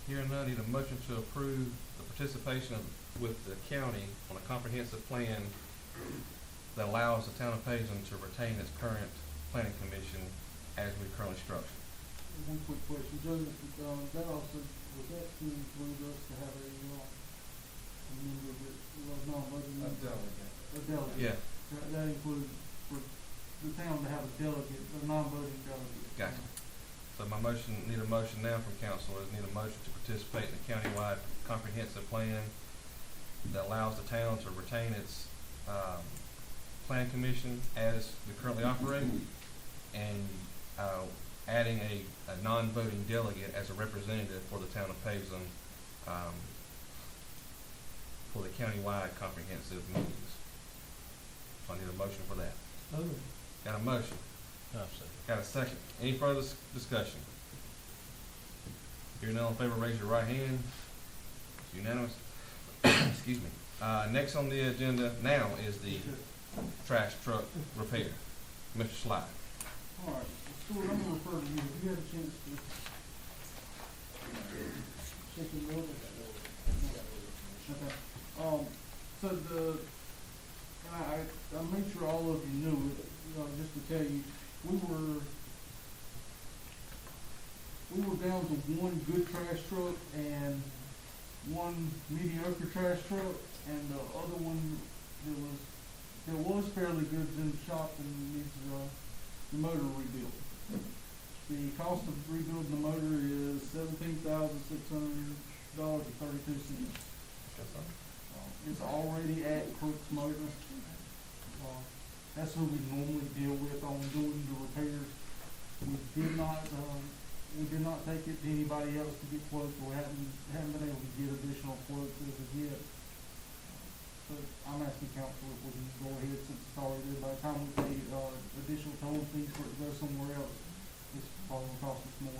Hearing none, need a motion to approve the participation with the county on a comprehensive plan that allows the town of Pageland to retain its current planning commission as we currently structure. One quick question, Joseph, that also, was that to include us to have a member that was non-voting? A delegate. A delegate? Yeah, That includes for the town to have a delegate, a non-voting delegate. gotcha. So my motion, need a motion now from council, is need a motion to participate in the countywide comprehensive plan that allows the town to retain its, plan commission as we currently operate, and, adding a non-voting delegate as a representative for the town of Pageland, for the countywide comprehensive meetings. So I need a motion for that. Got a motion? Got a second. Any further discussion? Hearing none, all in favor, raise your right hand. It's unanimous. Excuse me. Next on the agenda now is the trash truck repair. Mr. Slide. All right, Stuart, I'm gonna refer to you, have you had a chance to check your mail? Okay, so I made sure all of you knew it, just to tell you, we were down to one good trash truck and one mediocre trash truck, and the other one that was fairly good is in the shop and needs the motor rebuilt. The cost of rebuilding the motor is $17,600.32. It's already at Crook's Motor. That's who we normally deal with on doing the repairs. We did not take it to anybody else to get quotes, or we haven't been able to get additional quotes as of yet. But I'm asking council if we can go ahead since it's already there. By the time we pay, additional toll fees for it to go somewhere else, it's probably gonna cost us more.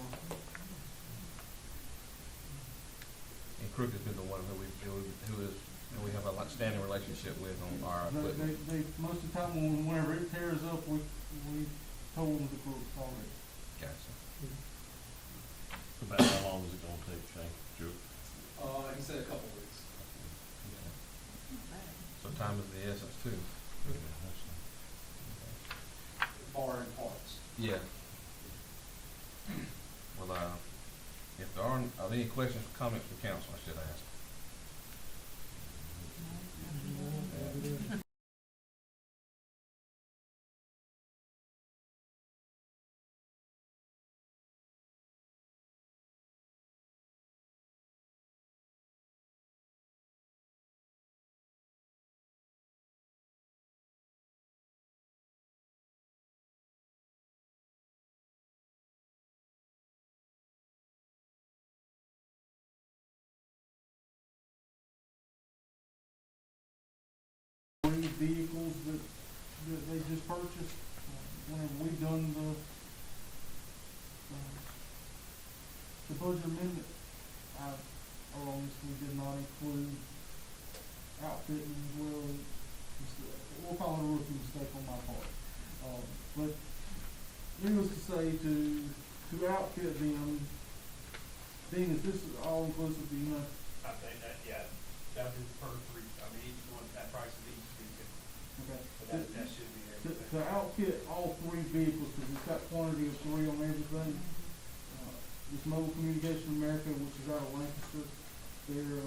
And Crook has been the one who we have a standing relationship with on our equipment. They most of the time whenever it tears up, we toll them the Crooks already. Gotcha. About how long is it gonna take, Shane? He said a couple weeks. So time is the essence too. Barring parts. Yeah. Well, if there are any questions or comments from council, I should ask. Vehicles that they just purchased, whenever we done the budget amendment, I honestly did not include outfitting as well. We'll call it a rookie mistake on my part. But needless to say, to outfit them, being that this is all inclusive, you know. I think that, yeah, that would be per three, I mean, each one, that price of each vehicle, Okay. but that should be everything. to outfit all three vehicles, because it's got quantity of three on everything. This Mobile Communication America, which is out of Lancaster, they're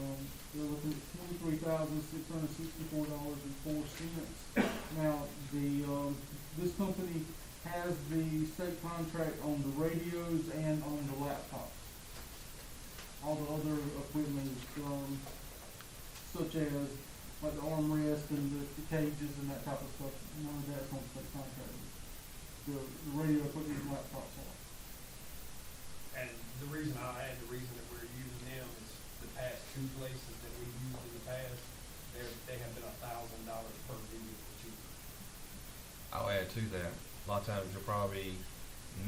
looking at $23,664.04. Now, this company has the state contract on the radios and on the laptops. All the other equipment is, such as like the armrest and the cages and that type of stuff, none of that's on state contract. The radio equipment and laptops are. And the reason that we're using them is the past two places that we've used in the past, they have been $1,000 per vehicle cheaper. I'll add to that, a lot of times you're probably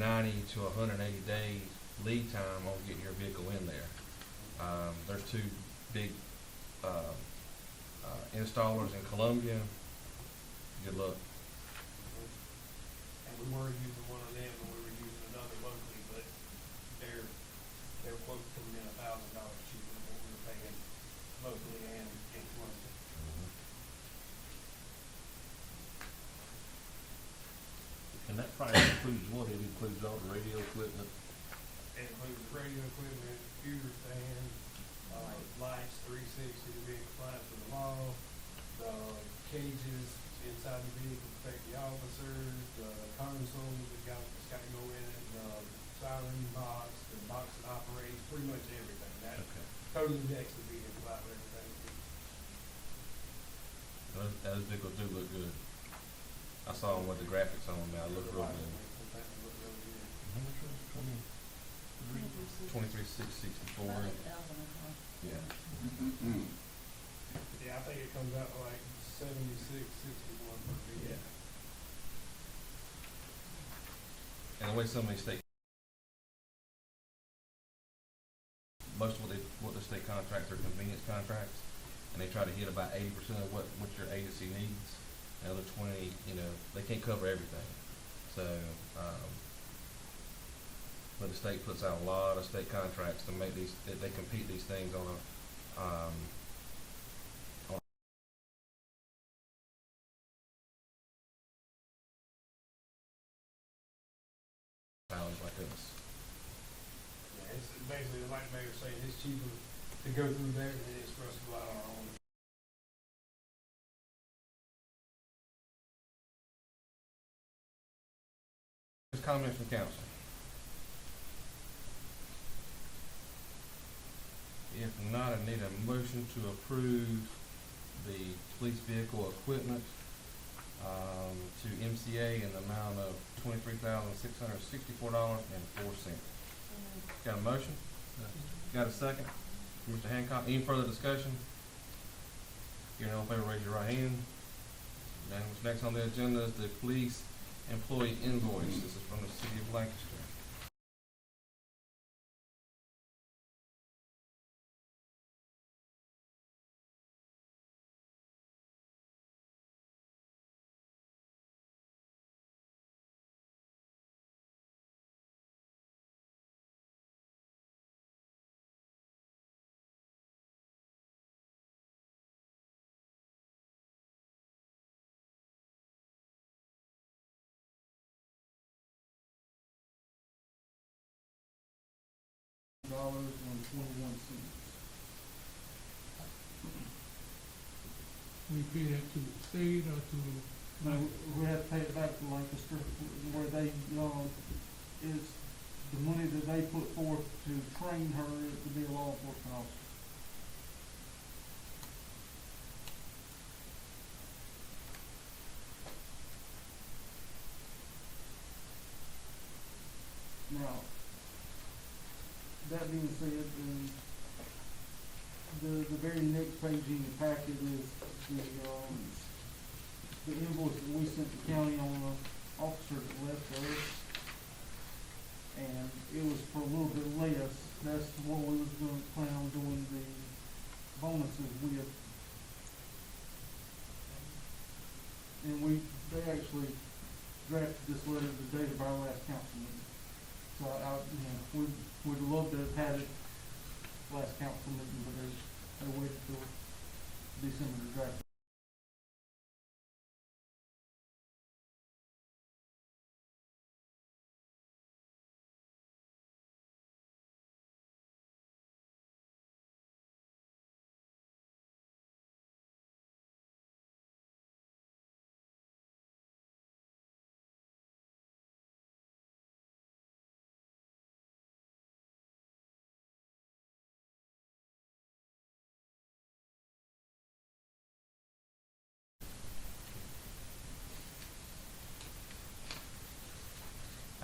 90 to 180 days lead time on getting your vehicle in there. There's two big, installers in Columbia. Good luck. And we were using one of them and we were using another locally, but their quote coming in $1,000 cheaper than what we were paying locally and in Columbia. And that price includes what? It includes all the radio equipment? It includes the radio equipment, computer stand, lights, 360 to be compliant with the law, the cages inside the vehicle to protect the officers, the console that it's got to go in it, the siren box, the box that operates, pretty much everything. That Okay. totally decks the vehicle out of everything. Those vehicles do look good. I saw them with the graphics on them, now it looked real good. How much was it? 23,664. Yeah. Yeah, I think it comes out to like 76, 61 per vehicle. And the way some of these most of what the state contracts are convenience contracts, and they try to hit about 80% of what your agency needs. The other 20, they can't cover everything. So, but the state puts out a lot of state contracts to make they compete these things on a challenge like this. Yeah, it's basically like the mayor saying, it's cheaper to go through there than it is for us to go out on our own. Comments from council? If not, I need a motion to approve the police vehicle equipment to MCA in the amount of $23,664.04. Got a motion? Got a second? Mr. Hancock, any further discussion? Hearing all in favor, raise your right hand. And what's next on the agenda is the police employee invoice. This is from the city of Lancaster. $21. We pay that to the state or to, No, we have to pay it back to Lancaster, where they, is the money that they put forth to train her to be a law enforcement officer. Now, that being said, the very next page in the packet is the invoice that we sent the county on the officer that left us. And it was for a little bit less. That's what we was gonna plan on doing the bonuses with. And they actually drafted this letter the day of our last council meeting. So we'd love to have had it last council meeting, but they waited till December to draft it.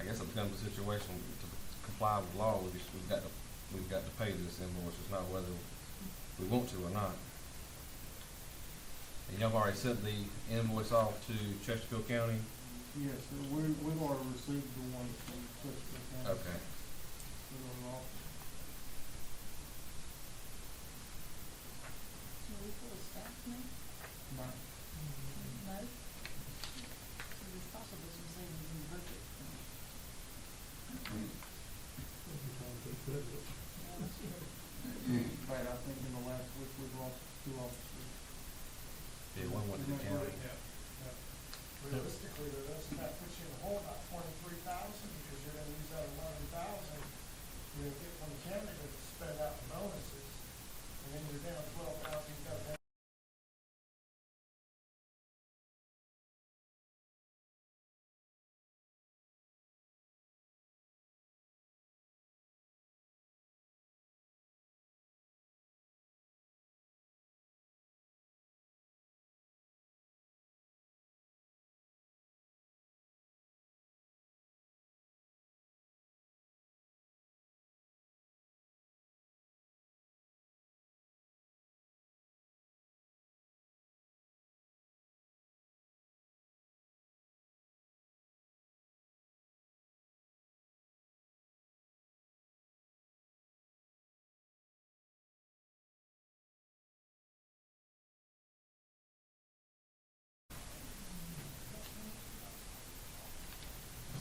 guess it becomes a situation to comply with law, we've got to pay this invoice, it's not whether we want to or not. And y'all have already sent the invoice off to Chesterfield County? Yes, we've already received the one from Chesterfield County. Okay. So we fully staffed now? No. No? So there's possibly some savings in the budget. We'll be trying to take credit. Yeah, that's good. In fact, I think in the last week we've lost 2 officers. Yeah, one went to the county. Realistically, though, doesn't that put you in the hole about 23,000, because you're gonna use that 11,000, you're gonna get from the county to spend out the bonuses, and then you're down 12,000, you gotta pay.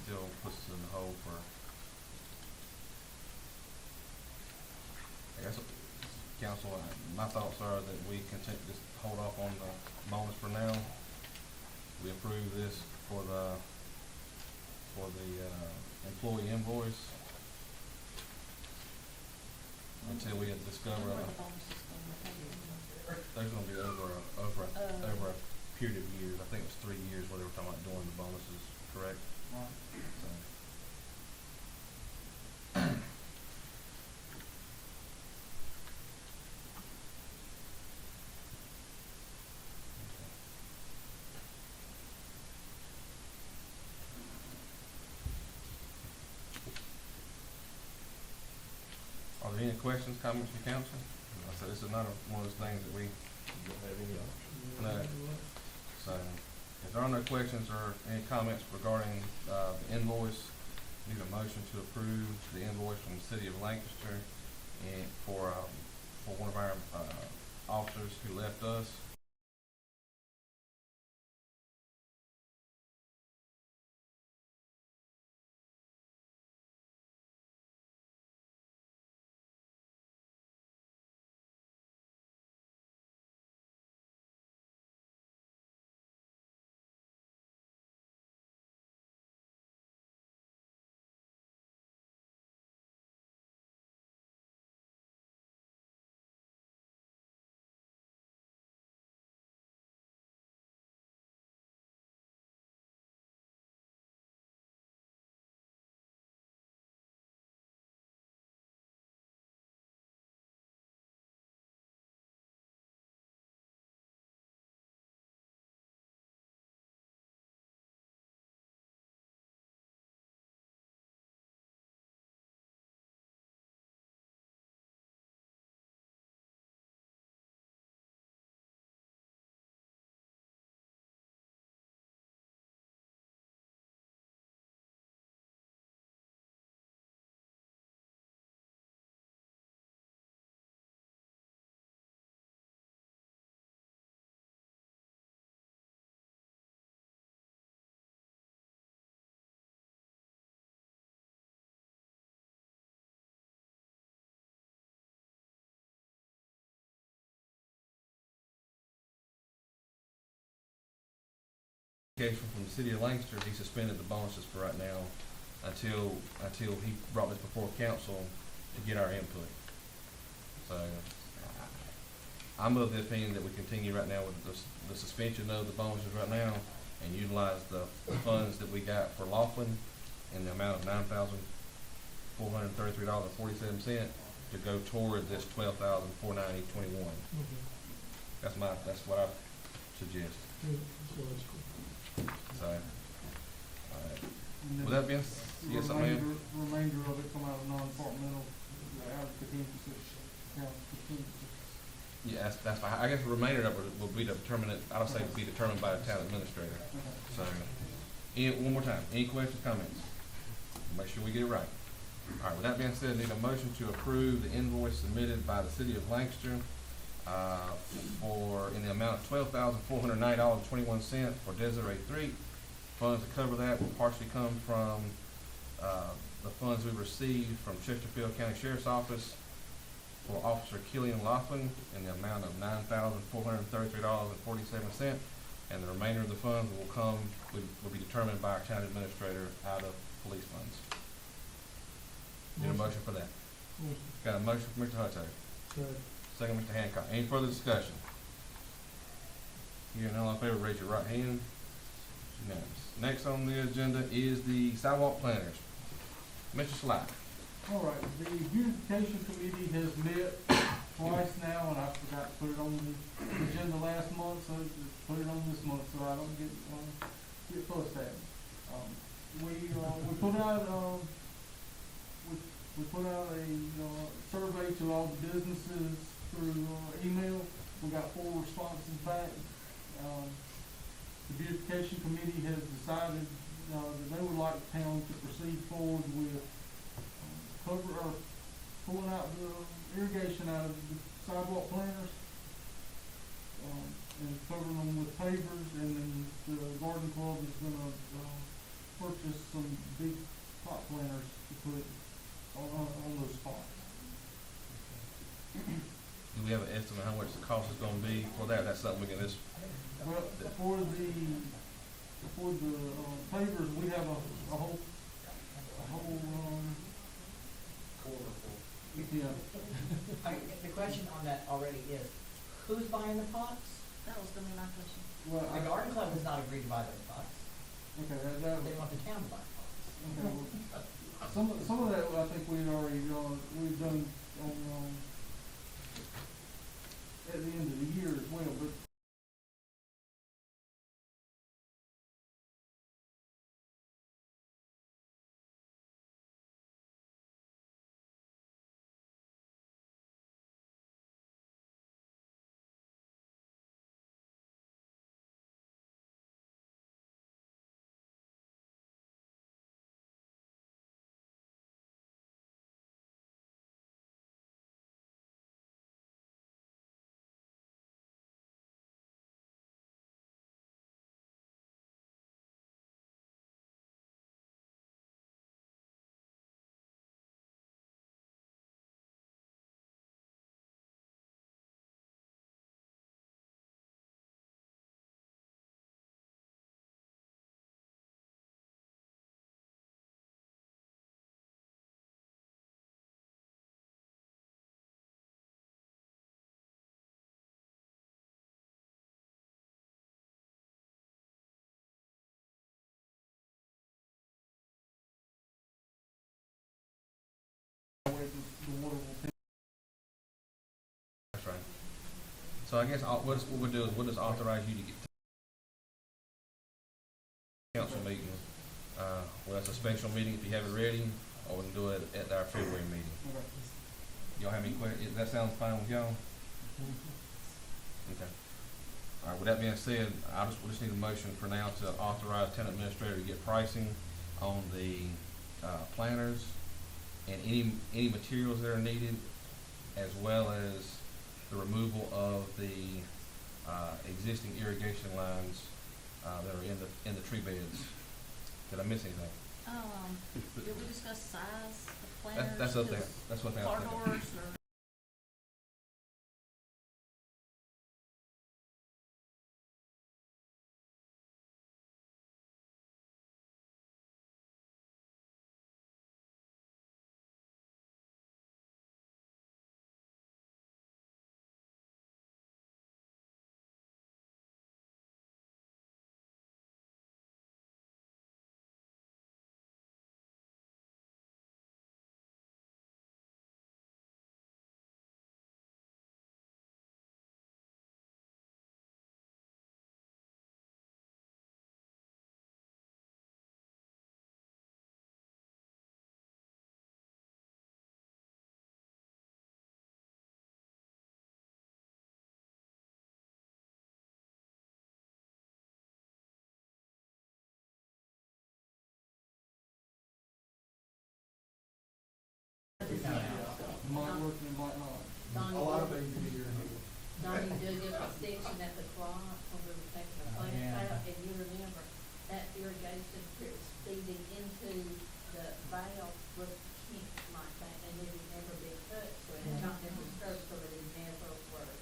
Still puts us in the hole for, I guess, council, my thoughts are that we continue, just hold off on the bonus for now. We approve this for the employee invoice until we discover, Where the bonus is gonna be paid. there's gonna be over a period of years, I think it was 3 years where they were talking about doing the bonuses, correct? Right. So. Are there any questions, comments from council? Like I said, this is not one of those things that we don't have any of. No. So, if there are no questions or any comments regarding, the invoice, need a motion to approve the invoice from the city of Lancaster and for one of our, officers who left us. From the city of Lancaster, he suspended the bonuses for right now until he brought this before council to get our input. So, I'm of the opinion that we continue right now with the suspension of the bonuses right now and utilize the funds that we got for Laughlin in the amount of $9,433.47 to go toward this $12,490.21. That's what I suggest. Good, that's logical. So, all right. With that being The Yes, ma'am. remainder of it come out of non-departmental, out of contingency, contingency. Yeah, that's fine. I guess the remainder of it will be determined, I don't say be determined by the town administrator. So, one more time, any questions, comments? Make sure we get it right. All right, with that being said, need a motion to approve the invoice submitted by the city of Lancaster, in the amount of $12,490.21 for Desiree 3. Funds to cover that will partially come from, the funds we received from Chesterfield County Sheriff's Office for Officer Killian Laughlin in the amount of $9,433.47, and the remainder of the funds will be determined by our town administrator out of police funds. Need a motion for that? Got a motion from Mr. Hutto, second Mr. Hancock. Any further discussion? Hearing none, all in favor, raise your right hand. Unanimous. Next on the agenda is the sidewalk planners. Mr. Slack. All right, the beautification committee has met twice now, and I forgot to put it on the agenda last month, so just put it on this month so I don't get fussed at. We put out, we put out a, survey to all the businesses through, email. We got 4 responses back. The beautification committee has decided, that they would like the town to proceed forward with pulling out the irrigation out of the sidewalk planters, and covering them with pavers, and then the garden club is gonna, purchase some big pot planters to put on those spots. Do we have an estimate how much the cost is gonna be for that? That's something we can just, Well, for the pavers, we have a whole, yeah. The question on that already is, who's buying the pots? That was gonna be my question. Well, The garden club has not agreed to buy those pots. okay, They want the town to buy pots. okay, well, some of that, I think we've already, we've done on, at the end of the year as well, but the water will pick. that's right. So I guess what we'll do is we'll just authorize you to get to council meeting. Well, it's a special meeting if you have it ready, or we can do it at our February meeting. Okay. Y'all have any questions? That sounds fine with y'all? Okay. All right, with that being said, we just need a motion for now to authorize town administrator to get pricing on the, planters and any materials that are needed, as well as the removal of the, existing irrigation lines, that are in the tree beds. Did I miss anything? Did we discuss size of planters? That's up there. That's what I was Car thinking. doors or? Might work and it might not. A lot of engineering. Donnie dug up a section at the clock when we were taking the plants Yeah. out, and you remember that irrigation was feeding into the valve was kinked like that, and it had never been touched, so it had not been disturbed, so it had never worked.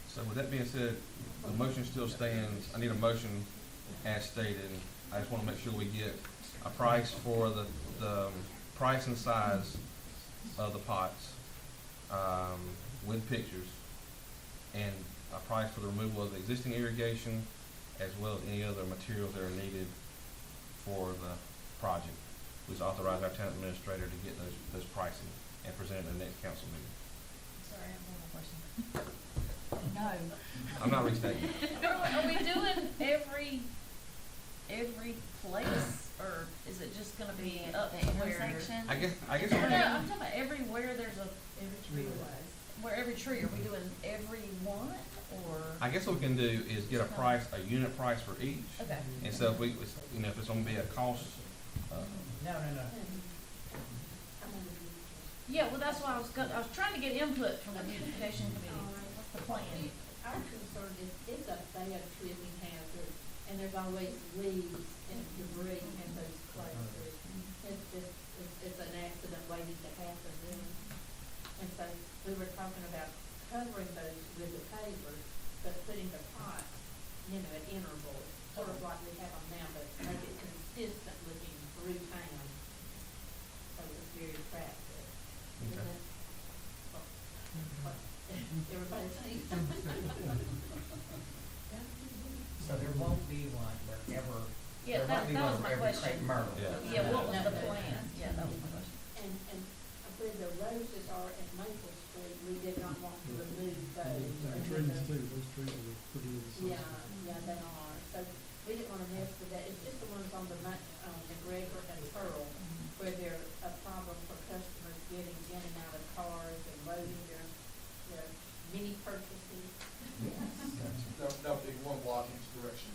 So with that being said, the motion still stands. I need a motion as stated. I just wanna make sure we get a price for the price and size of the pots, with pictures, and a price for the removal of the existing irrigation, as well as any other materials that are needed for the project. We just authorize our town administrator to get those pricing and present it in the next council meeting. Sorry, I have one more question. No. I'm not restating it. Are we doing every place, or is it just gonna be up The where? intersection? I guess No, we're I'm gonna, talking about everywhere there's a, Every tree was. where every tree, are we doing every one, or? I guess what we can do is get a price, a unit price for each. Okay. And so if we, you know, if it's gonna be a cost, No. Yeah, well, that's why I was trying to get input from the beautification committee. What's the plan? Our concern is, it's a bad tripping hazard, and there's always leaves and debris in those places. It's an accident waiting to happen then. And so, we were talking about covering those with the pavers, but putting the pots, you know, at intervals, sort of like we have them now, but make it consistent looking through town. So it's very attractive. Isn't Okay. it? What everybody thinks. So there won't be one wherever, Yeah, that was my question. Myrtle. Yeah. Yeah, what was the plan? Yeah, that was my question. And where the roses are at Maple Street, we did not want to remove those. The trees too, those trees are pretty good. Yeah, they are. So we didn't wanna mess with that. It's just the ones on the McGregor and Pearl, where they're a problem for customers getting in and out of cars and loading their mini purchases. That'll be one block each direction.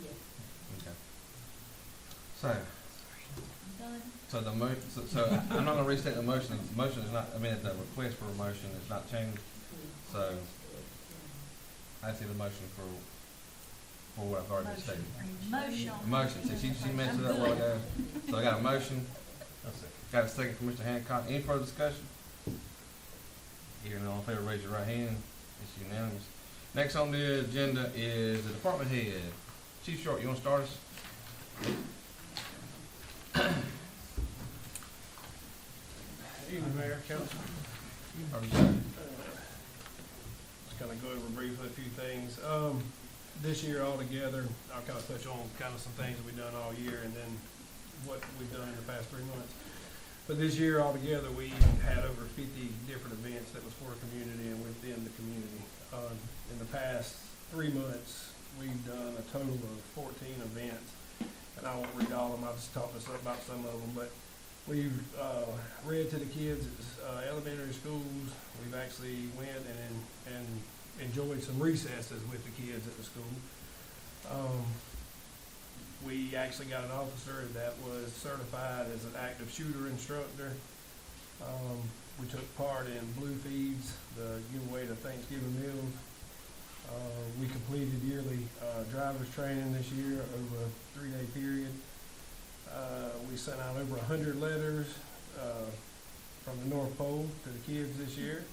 Yes. okay. So, Done? so I'm not gonna restate the motion. The motion is not, I mean, the request for a motion is not changed. So, I see the motion for what I've already stated. Motion. Motion, see, she messed it up a while ago. So I got a motion, got a second from Mr. Hancock. Any further discussion? Hearing none, all in favor, raise your right hand. It's unanimous. Next on the agenda is the department head. Chief Short, you wanna start us? Evening, Mayor, Council. Or you got- Just kind of go over briefly a few things. This year altogether, I'll kind of touch on kind of some things that we've done all year and then what we've done in the past 3 months. But this year altogether, we had over 50 different events that was for the community and within the community. In the past 3 months, we've done a total of 14 events. And I won't read all of them, I'll just talk about some of them, but we've read to the kids at elementary schools. We've actually went and enjoyed some recesses with the kids at the school. We actually got an officer that was certified as an active shooter instructor. We took part in Blue Feeds, the giveaway to Thanksgiving meals. We completed yearly driver's training this year over a 3-day period. We sent out over 100 letters from the North Pole to the kids this year,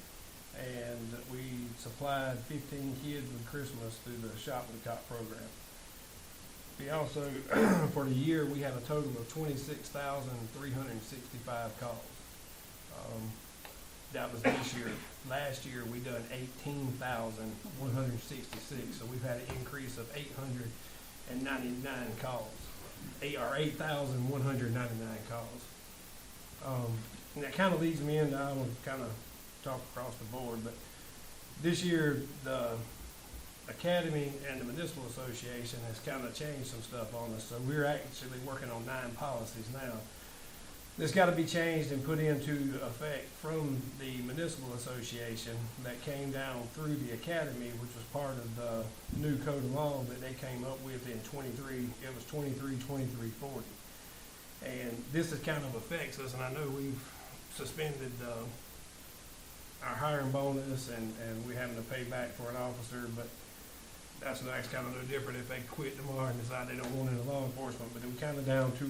and we supplied 15 kids with Christmas through the Shop with the Cop program. We also, for the year, we had a total of 26,365 calls. That was this year. Last year, we done 18,166, so we've had an increase of 899 calls. 8,199 calls. And that kind of leads me into, I want to kind of talk across the board, but this year, the Academy and the Municipal Association has kind of changed some stuff on us, so we're actually working on 9 policies now. This got to be changed and put into effect from the Municipal Association that came down through the Academy, which was part of the new code of law that they came up with in 23, it was 23-2340. And this is kind of affects us, and I know we've suspended, our hiring bonus and we're having to pay back for an officer, but that's kind of no different if they quit tomorrow and decide they don't want any law enforcement, but we're kind of down to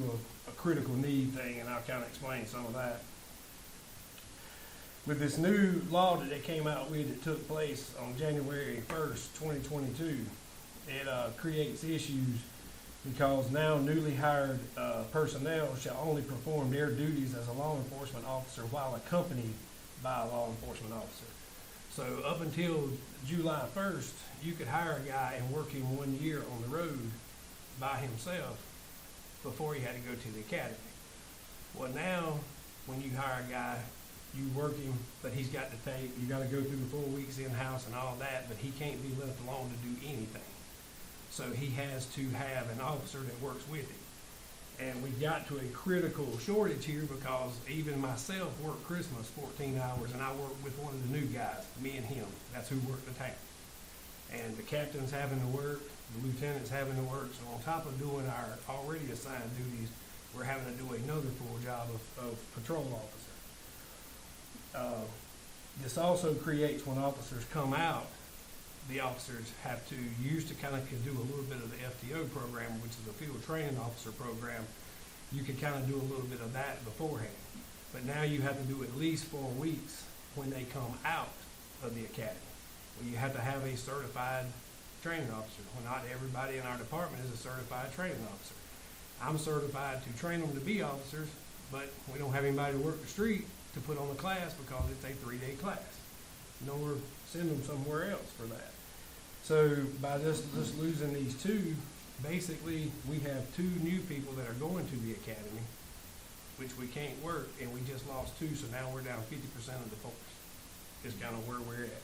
a critical need thing, and I'll kind of explain some of that. With this new law that they came out with that took place on January 1st, 2022, it creates issues because now newly hired personnel shall only perform their duties as a law enforcement officer while accompanied by a law enforcement officer. So up until July 1st, you could hire a guy and work him 1 year on the road by himself before he had to go to the academy. Well, now when you hire a guy, you work him, but he's got to take, you got to go through the 4 weeks in-house and all that, but he can't be left alone to do anything. So he has to have an officer that works with him. And we got to a critical shortage here because even myself worked Christmas 14 hours, and I worked with one of the new guys, me and him. That's who worked the town. And the captain's having to work, the lieutenant's having to work. So on top of doing our already assigned duties, we're having to do another full job of patrol officer. This also creates, when officers come out, the officers have to used to kind of could do a little bit of the FTO program, which is a field training officer program. You could kind of do a little bit of that beforehand. But now you have to do at least 4 weeks when they come out of the academy. Well, you have to have a certified training officer. Well, not everybody in our department is a certified training officer. I'm certified to train them to be officers, but we don't have anybody to work the street to put on the class because it's a 3-day class. Nor send them somewhere else for that. So by just losing these two, basically we have 2 new people that are going to the academy, which we can't work, and we just lost 2, so now we're down 50% of the force. Is kind of where we're at.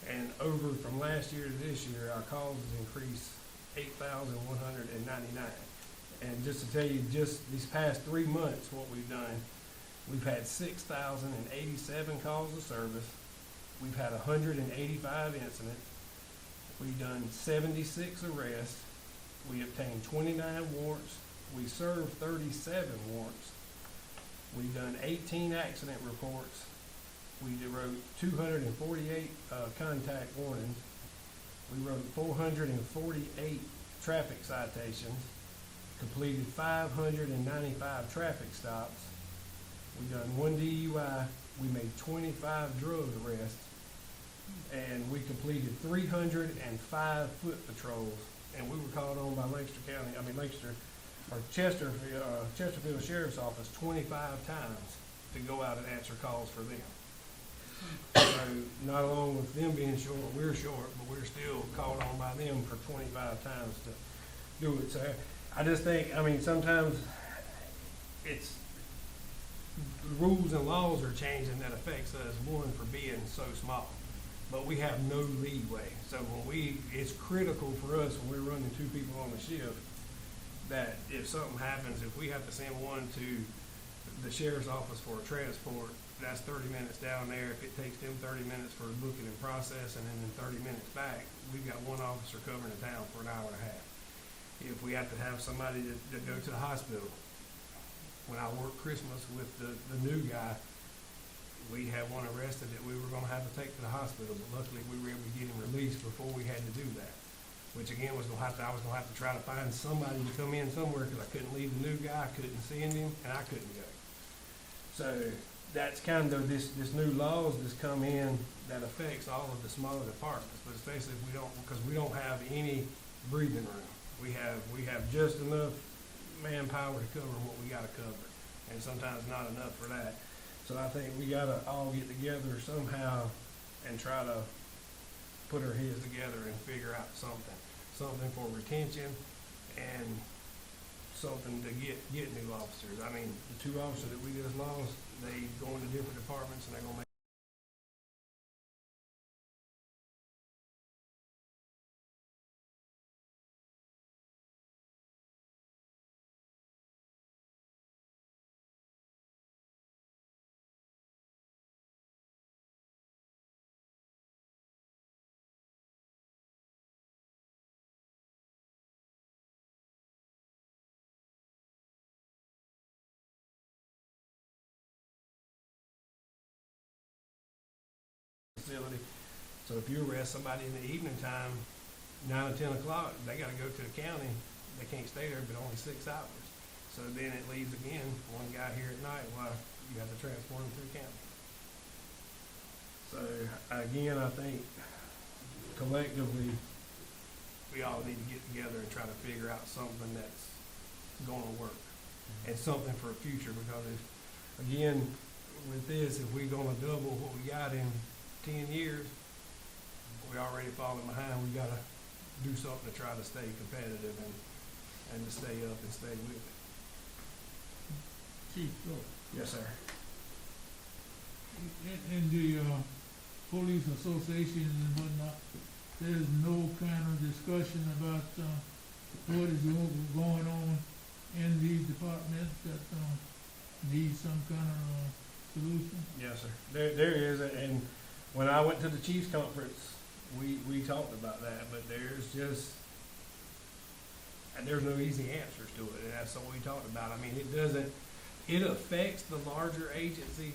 And over from last year to this year, our calls has increased 8,199. And just to tell you, just these past 3 months, what we've done, we've had 6,087 calls of service. We've had 185 incidents. We've done 76 arrests. We obtained 29 warrants. We served 37 warrants. We've done 18 accident reports. We wrote 248 contact warnings. We wrote 448 traffic citations, completed 595 traffic stops. We've done 1 DUI. We made 25 drug arrests. And we completed 305 foot patrols, and we were called on by Chesterfield Sheriff's Office 25 times to go out and answer calls for them. So not along with them being short, we're short, but we're still called on by them for 25 times to do it. So I just think, sometimes it's rules and laws are changing that affects us, one, for being so small. But we have no leeway. So it's critical for us when we're running 2 people on the shift that if something happens, if we have to send one to the sheriff's office for a transport, that's 30 minutes down there. If it takes them 30 minutes for booking and processing and then 30 minutes back, we've got one officer covering the town for an hour and a half. If we have to have somebody that go to the hospital, when I worked Christmas with the new guy, we had one arrested that we were going to have to take to the hospital, but luckily we were able to get him released before we had to do that. Which again I was going to have to try to find somebody to come in somewhere because I couldn't leave the new guy, I couldn't send him, and I couldn't go. So that's kind of this new laws that's come in that affects all of the smaller departments, but especially if we don't have any breathing room. We have just enough manpower to cover what we got to cover, and sometimes not enough for that. So I think we gotta all get together somehow and try to put our heads together and figure out something for retention and something to get new officers. The 2 officers that we just lost, they go into different departments and they're gonna make So if you arrest somebody in the evening time, 9 or 10 o'clock, they gotta go to the county. They can't stay there but only 6 hours. So then it leaves again, one guy here at night, why you have to transport him to the county. So again, I think collectively, we all need to get together and try to figure out something that's gonna work. And something for the future, because if, again, with this, if we're gonna double what we got in 10 years, we already falling behind. We gotta do something to try to stay competitive and to stay up and stay with it. Chief, go. Yes, sir. In the, police association and whatnot, there's no kind of discussion about, what is going on in these departments that, need some kind of, solution? Yes, sir. There is, and when I went to the Chiefs conference, we talked about that, but there's no easy answers to it, and that's what we talked about. I mean, it affects the larger agencies,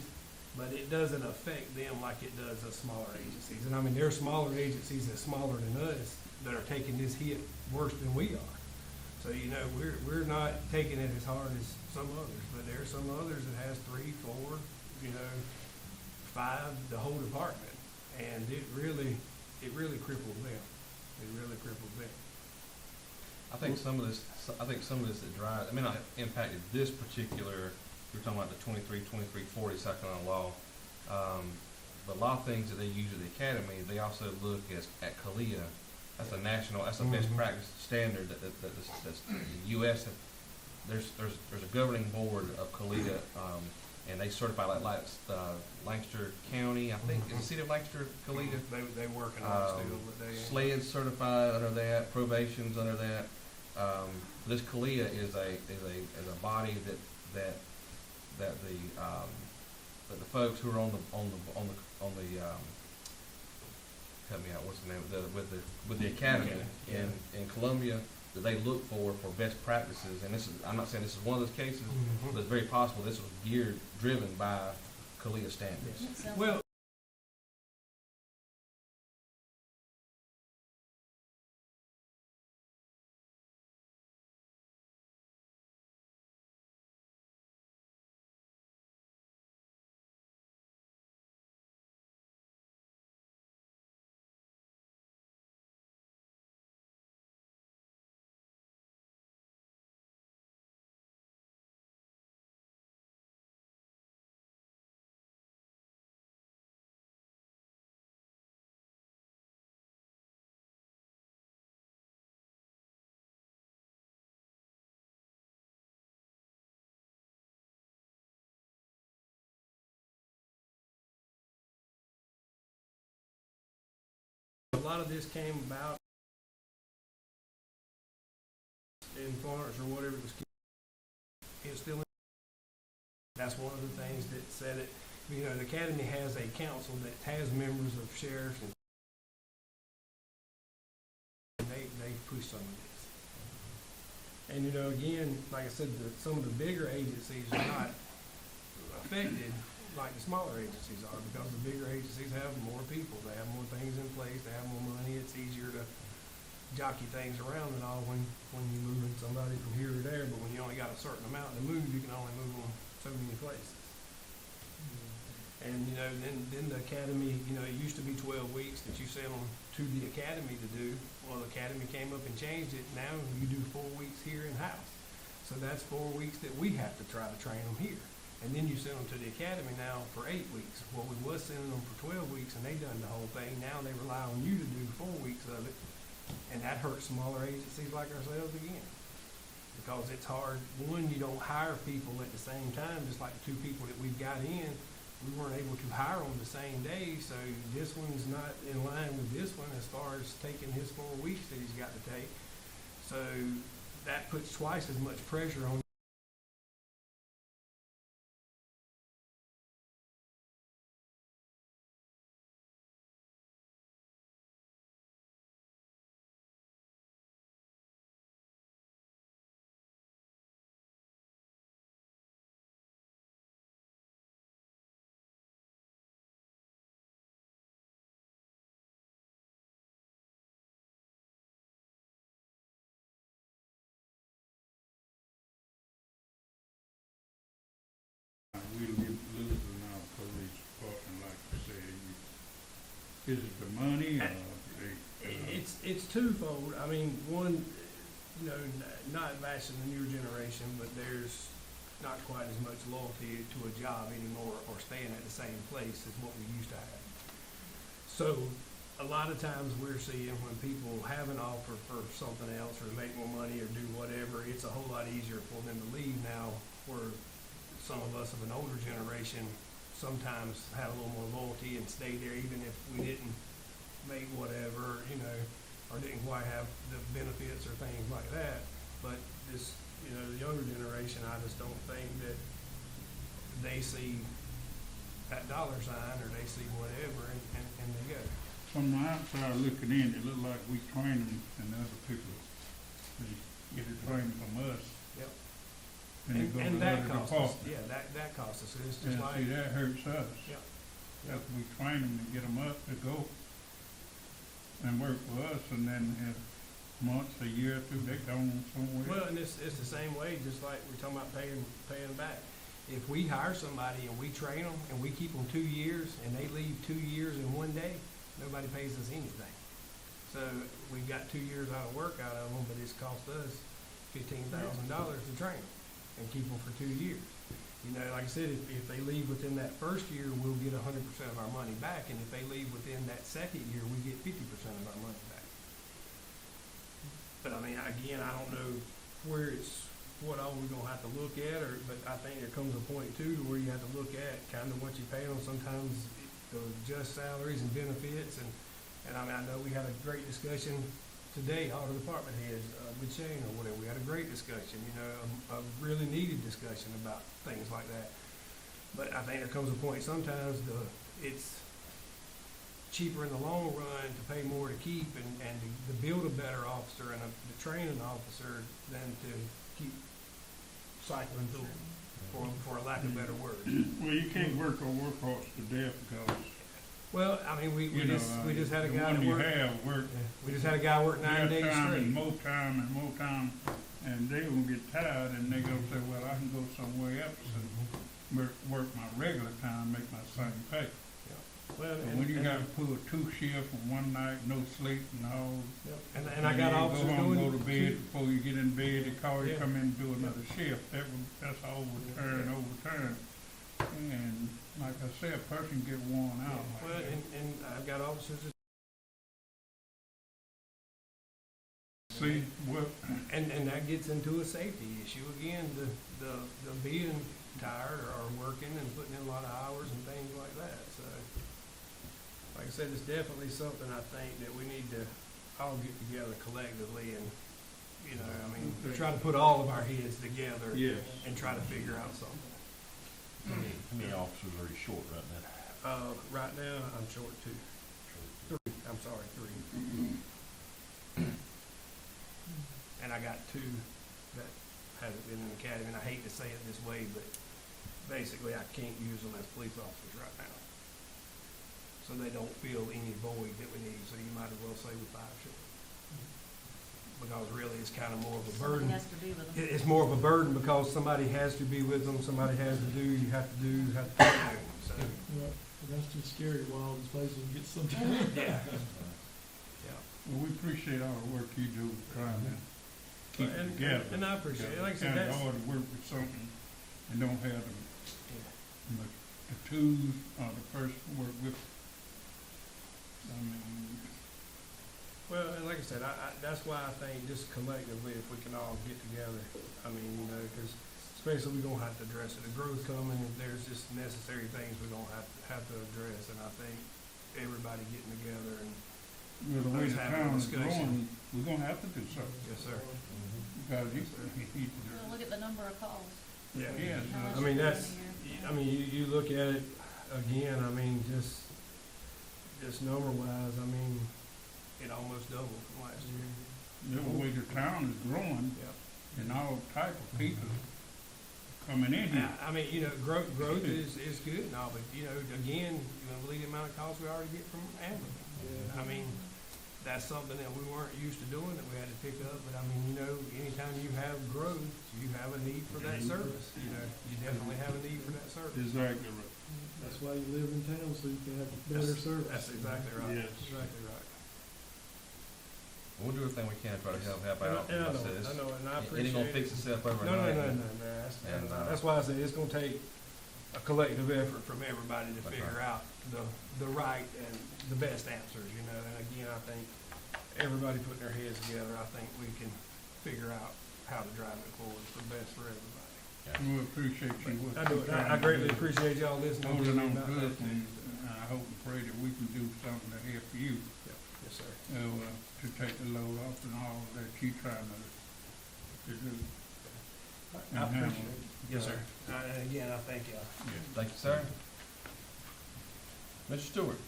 but it doesn't affect them like it does the smaller agencies. And I mean, there are smaller agencies that's smaller than us that are taking this hit worse than we are. So, you know, we're not taking it as hard as some others, but there are some others that has 3, 4, 5, the whole department. And it really cripples them. It really cripples them. I think some of this that drives, I mean, not impacted this particular, we're talking about the 2340 South Carolina law. But a lot of things that they use at the academy, they also look at CALEA. That's a national, that's a best practice standard that's the U.S. There's a governing board of CALEA, and they certify like Lancaster County, I think, is the city of Lancaster CALEA? They working on it still, but they SLED's certified under that, probation's under that. This CALEA is a body that the folks who are on the help me out, what's the name, with the academy in Columbia, that they look for best practices. And this is, I'm not saying this is one of those cases, but it's very possible this was driven by CALEA standards. It sounds well, a lot of this came about in Florence or whatever it was. It's still in. That's one of the things that said it. You know, the academy has a council that has members of sheriffs, and they push some of this. And you know, again, like I said, some of the bigger agencies are not affected like the smaller agencies are, because the bigger agencies have more people, they have more things in place, they have more money. It's easier to jockey things around and all when you're moving somebody from here to there. But when you only got a certain amount to move, you can only move them so many places. And you know, then the academy, you know, it used to be 12 weeks that you sent them to the academy to do. Well, the academy came up and changed it. Now you do 4 weeks here in house. So that's 4 weeks that we have to try to train them here. And then you send them to the academy now for 8 weeks. Well, we was sending them for 12 weeks and they done the whole thing. Now they rely on you to do 4 weeks of it. And that hurts smaller agencies like ourselves again. Because it's hard. One, you don't hire people at the same time, just like the 2 people that we've got in. We weren't able to hire them the same day, so this one's not in line with this one as far as taking his 4 weeks that he's got to take. So that puts twice as much pressure on Is it the money or It's twofold. I mean, one, you know, not bashing the newer generation, but there's not quite as much loyalty to a job anymore or staying at the same place as what we used to have. So a lot of times we're seeing when people have an offer for something else or to make more money or do whatever, it's a whole lot easier for them to leave now, where some of us of an older generation sometimes had a little more loyalty and stayed there even if we didn't make whatever, you know, or didn't quite have the benefits or things like that. But this, you know, the younger generation, I just don't think that they see that dollar sign or they see whatever and they go. from the outside looking in, it look like we train them and other people, they get a training from us. Yep. And they go And to that other costs us, departments. yeah, that costs us. It's just And like, see, that hurts us. yeah. After we train them to get them up to go and work for us, and then in months, a year or two, they gone somewhere. Well, and it's the same way, just like we're talking about paying back. If we hire somebody and we train them and we keep them 2 years and they leave 2 years in one day, nobody pays us anything. So we've got 2 years out of work out of them, but it's cost us $15,000 to train them and keep them for 2 years. You know, like I said, if they leave within that first year, we'll get 100% of our money back, and if they leave within that second year, we get 50% of our money back. But I mean, again, I don't know where what all we're gonna have to look at, but I think there comes a point too to where you have to look at kind of what you pay them. Sometimes the just salaries and benefits, and I mean, I know we had a great discussion today, all the department heads, with Shane or whatever. We had a great discussion, you know, a really needed discussion about things like that. But I think there comes a point sometimes it's cheaper in the long run to pay more to keep and to build a better officer and to train an officer than to keep cycling through them, for a lack of better word. Well, you can't work a workhorse to death because, Well, I mean, we just had a the guy one that you worked. have work We just had a guy work 9 days time straight. and more time, and they gonna get tired and they gonna say, well, I can go somewhere else and work my regular time, make my same pay. Well, But when you gotta pull 2 shifts from one night, no sleep and all. and I got you officers go home, doing go to bed, before you get in bed, they call you, Yeah. come in and do another shift. That's overturn. And like I said, a person get worn out Well, like that. and I've got officers that See, what, And that gets into a safety issue again, the being tired or working and putting in a lot of hours and things like that, so. Like I said, it's definitely something I think that we need to all get together collectively and, you know, I mean, try to put all of our heads together yes. and try to figure out something. How many officers are you short right now? Right now, I'm short 2. 3, I'm sorry, 3. And I got 2 that haven't been in the academy, and I hate to say it this way, but basically I can't use them as police officers right now. So they don't fill any void that we need, so you might as well say we're 5 short. Because really it's kind of more of a burden. Somebody has to be with them. It's more of a burden because somebody has to be with them, somebody has to do, you have to do, you have to do, so. Yeah, that's just scary while all these places get sometimes. Yeah. Well, we appreciate all the work you do trying to keep it And- together. and I appreciate it. Like I said, It's that's- kind of hard to work with something and don't have the tools or the person to work with. I mean, Well, and like I said, that's why I think just collectively, if we can all get together, I mean, you know, because especially we're gonna have to address it. The growth coming, and there's just necessary things we're gonna have to address, and I think everybody getting together and, with the way the Let's have a town is discussion. growing, we're gonna have to do something. yes, sir. Because Well, look at the number of calls. Yeah. Yeah, How much I mean, we're that's, doing a year. I mean, you look at it again, I mean, just number wise, I mean, it almost doubled from last year. the way the town is growing Yeah. and all type of people coming in here. I mean, you know, growth is good and all, but, you know, again, you know, believe the amount of calls we already get from ambulance. I mean, that's something that we weren't used to doing, that we had to pick up, but I mean, you know, anytime you have growth, you have a need for that service, you know, you definitely have a need for that service. Exactly right. That's why you live in town, so you can have better service. That's exactly right. Yes. Exactly right. We'll do everything we can to try to help out. And Like said, I know, and I it appreciate ain't gonna fix itself No, overnight. no. That's why I said it's gonna take a collective effort from everybody to That's figure right. out the right and the best answers, you know, and again, I think everybody putting their heads together, I think we can figure out how to drive it forward for the best for everybody. We appreciate you. what I do, you're trying I to greatly do. appreciate y'all listening to Holding me on about to that us, too. and I hope and pray that we can do something to help you, Yes, sir. to take the load off and all that you trying to do. I appreciate it. Yes, sir. And again, I thank y'all. Thank you, sir. Mr. Stewart.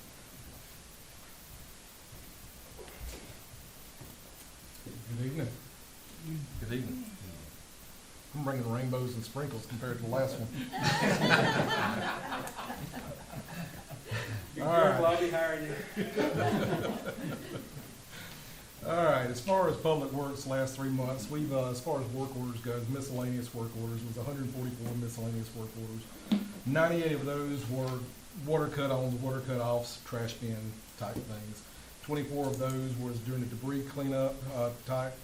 Good evening. Good evening. I'm bringing rainbows and sprinkles compared to the last one. All right. I'll be hiring you. All right, as far as public works last 3 months, we've, as far as work orders goes, miscellaneous work orders was 144 miscellaneous work orders. 98 of those were water cut-ons, water cut-offs, trash bin type things. 24 of those was during the debris cleanup type,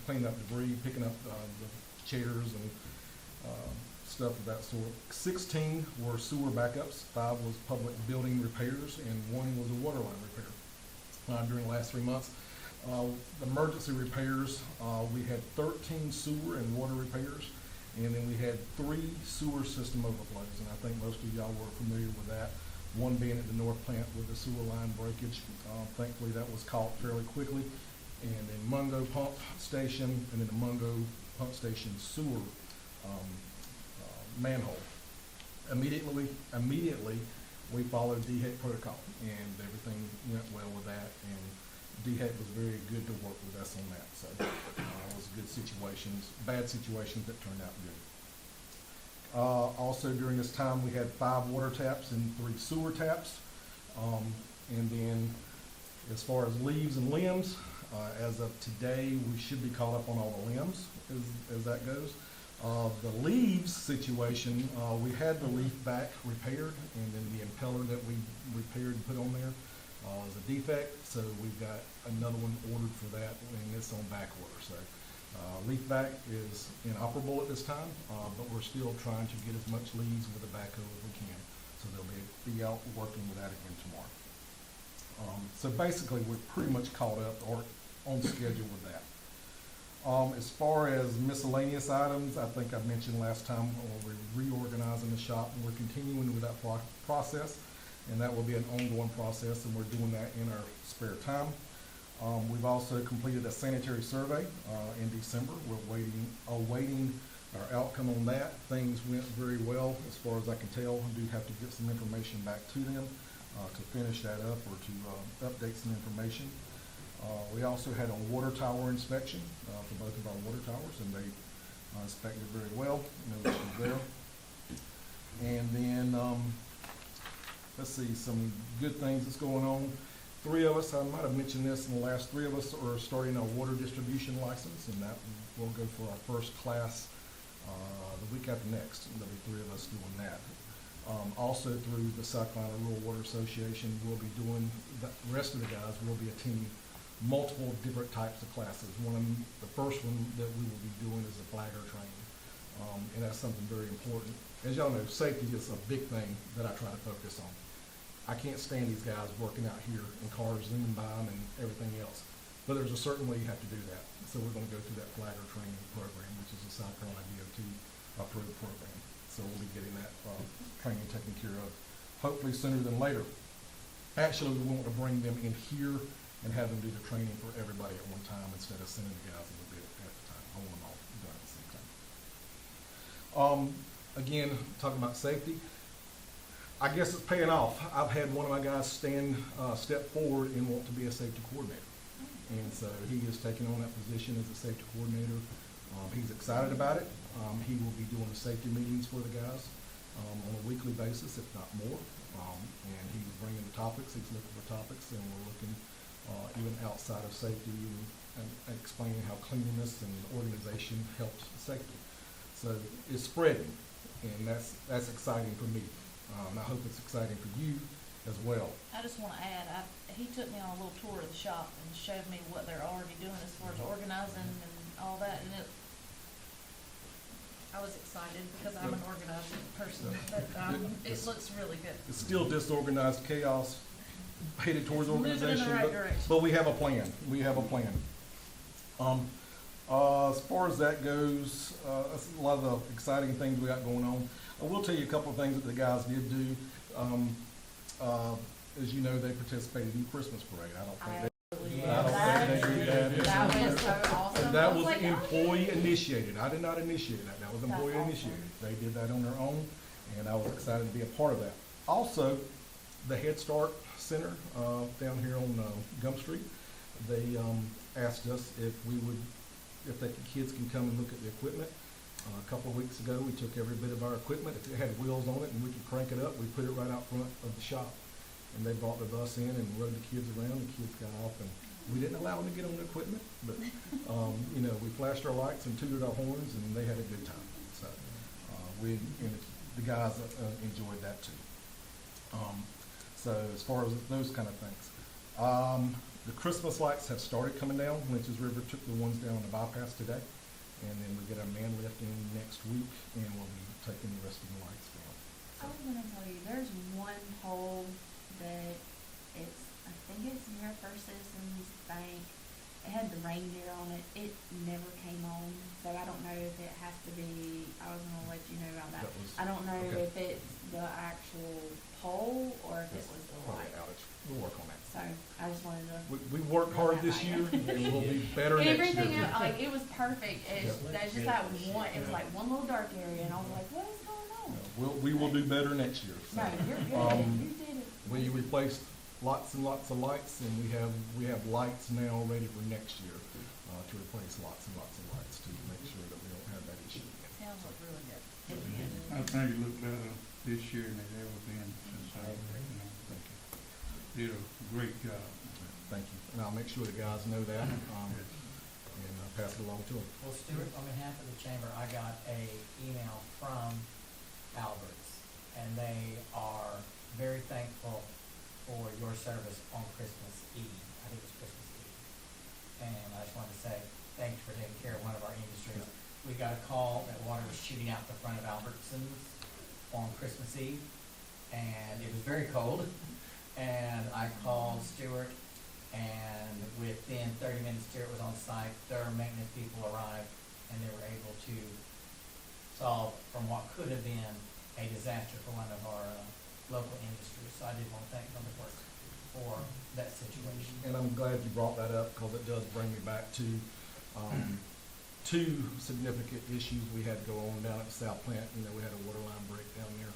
cleaning up debris, picking up the chairs and stuff of that sort. 16 were sewer backups, 5 was public building repairs, and 1 was a water line repair during the last 3 months. The emergency repairs, we had 13 sewer and water repairs, and then we had 3 sewer system overflows, and I think most of y'all were familiar with that. One being at the north plant with the sewer line breakage. Thankfully, that was caught fairly quickly. And then Mungo Pump Station, and then the Mungo Pump Station sewer manhole. Immediately, we followed DHEC protocol, and everything went well with that, and DHEC was very good to work with us on that. So it was good situations, bad situations that turned out good. Also during this time, we had 5 water taps and 3 sewer taps. And then as far as leaves and limbs, as of today, we should be caught up on all the limbs as that goes. The leaves situation, we had the leaf back repaired, and then the impeller that we repaired and put on there is a defect, so we've got another one ordered for that, and it's on back order. So leaf back is inoperable at this time, but we're still trying to get as much leads with the backhoe as we can, so they'll be out working with that again tomorrow. So basically, we're pretty much caught up or on schedule with that. As far as miscellaneous items, I think I mentioned last time, we're reorganizing the shop, and we're continuing with that process, and that will be an ongoing process, and we're doing that in our spare time. We've also completed a sanitary survey in December. We're awaiting our outcome on that. Things went very well as far as I can tell. I do have to get some information back to them to finish that up or to update some information. We also had a water tower inspection for both of our water towers, and they inspected very well. No issues there. And then, let's see, some good things that's going on. 3 of us, I might have mentioned this in the last, 3 of us are starting a water distribution license, and that will go for our first class the week after next. There'll be 3 of us doing that. Also through the South Carolina Rural Water Association, we'll be doing, the rest of the guys will be attending multiple different types of classes. The first one that we will be doing is a flagger training, and that's something very important. As y'all know, safety is a big thing that I try to focus on. I can't stand these guys working out here in cars, zooming by them and everything else. But there's a certain way you have to do that. So we're going to go through that flagger training program, which is a South Carolina DOT approved program. So we'll be getting that training taken care of, hopefully sooner than later. Actually, we want to bring them in here and have them do the training for everybody at one time instead of sending the guys a little bit at a time. I want them all done at the same time. Again, talking about safety, I guess it's paying off. I've had one of my guys step forward and want to be a safety coordinator. And so he is taking on that position as a safety coordinator. He's excited about it. He will be doing the safety meetings for the guys on a weekly basis, if not more. And he's bringing the topics, he's looking for topics, and we're looking even outside of safety and explaining how cleanliness and organization helps safety. So it's spreading, and that's exciting for me. I hope it's exciting for you as well. I just wanna add, he took me on a little tour of the shop and showed me what they're already doing as far as organizing and all that, and I was excited because I'm an organizing person, but, it looks really good. It's still disorganized chaos, headed towards Moving in the organization, right direction. but we have a plan. We have a plan. As far as that goes, that's a lot of the exciting things we got going on. I will tell you a couple of things that the guys did do. As you know, they participated in the Christmas parade. I don't think they did that. That was so awesome. And that I was like, employee initiated. I did not initiate that. That was employee initiated. They did that on their own, and I was excited to be a part of that. Also, the Head Start Center down here on Gum Street, they asked us if the kids can come and look at the equipment. A couple of weeks ago, we took every bit of our equipment. If it had wheels on it and we could crank it up, we put it right out front of the shop. And they brought the bus in and rode the kids around. The kids got off, and we didn't allow them to get on the equipment, but we flashed our lights and tooted our horns, and they had a good time. So the guys enjoyed that too. So as far as those kind of things, the Christmas lights have started coming down. Lynch's River took the ones down on the bypass today, and then we get our man lift in next week, and we'll be taking the rest of the lights down. I was gonna tell you, there's one pole that I think it's near First Citizens Bank. It had the reindeer on it. It never came on, so I don't know if it has to be, I was gonna let you know about that. I don't know okay. if it's the actual pole or if it was the Probably light. outage. We'll work on that. So I just wanted to. We worked hard this year, and we'll be better next year. Everything else, like, it was perfect. That's just that one, it was like one little dark area, and I was like, what is going on? We will do better next year. So. No, you're good. You did it. We replaced lots and lots of lights, and we have lights now ready for next year to replace lots and lots of lights to make sure that we don't have that issue again. Sounds like really good. I think it looked better this year than it's ever been since Thank you. did a great job. Thank you, and I'll make sure the guys know that and pass it along to them. Well, Stuart, on behalf of the chamber, I got a email from Alberts, and they are very thankful for your service on Christmas Eve. I think it was Christmas Eve. And I just wanted to say thanks for taking care of one of our industries. We got a call that water was shooting out the front of Albertsons on Christmas Eve, and it was very cold. And I called Stuart, and within 30 minutes, Stuart was on site. Their maintenance people arrived, and they were able to solve from what could have been a disaster for one of our local industries. So I did want to thank Public Works for that situation. And I'm glad you brought that up, because it does bring me back to two significant issues we had go on down at the South Plant. We had a water line break down there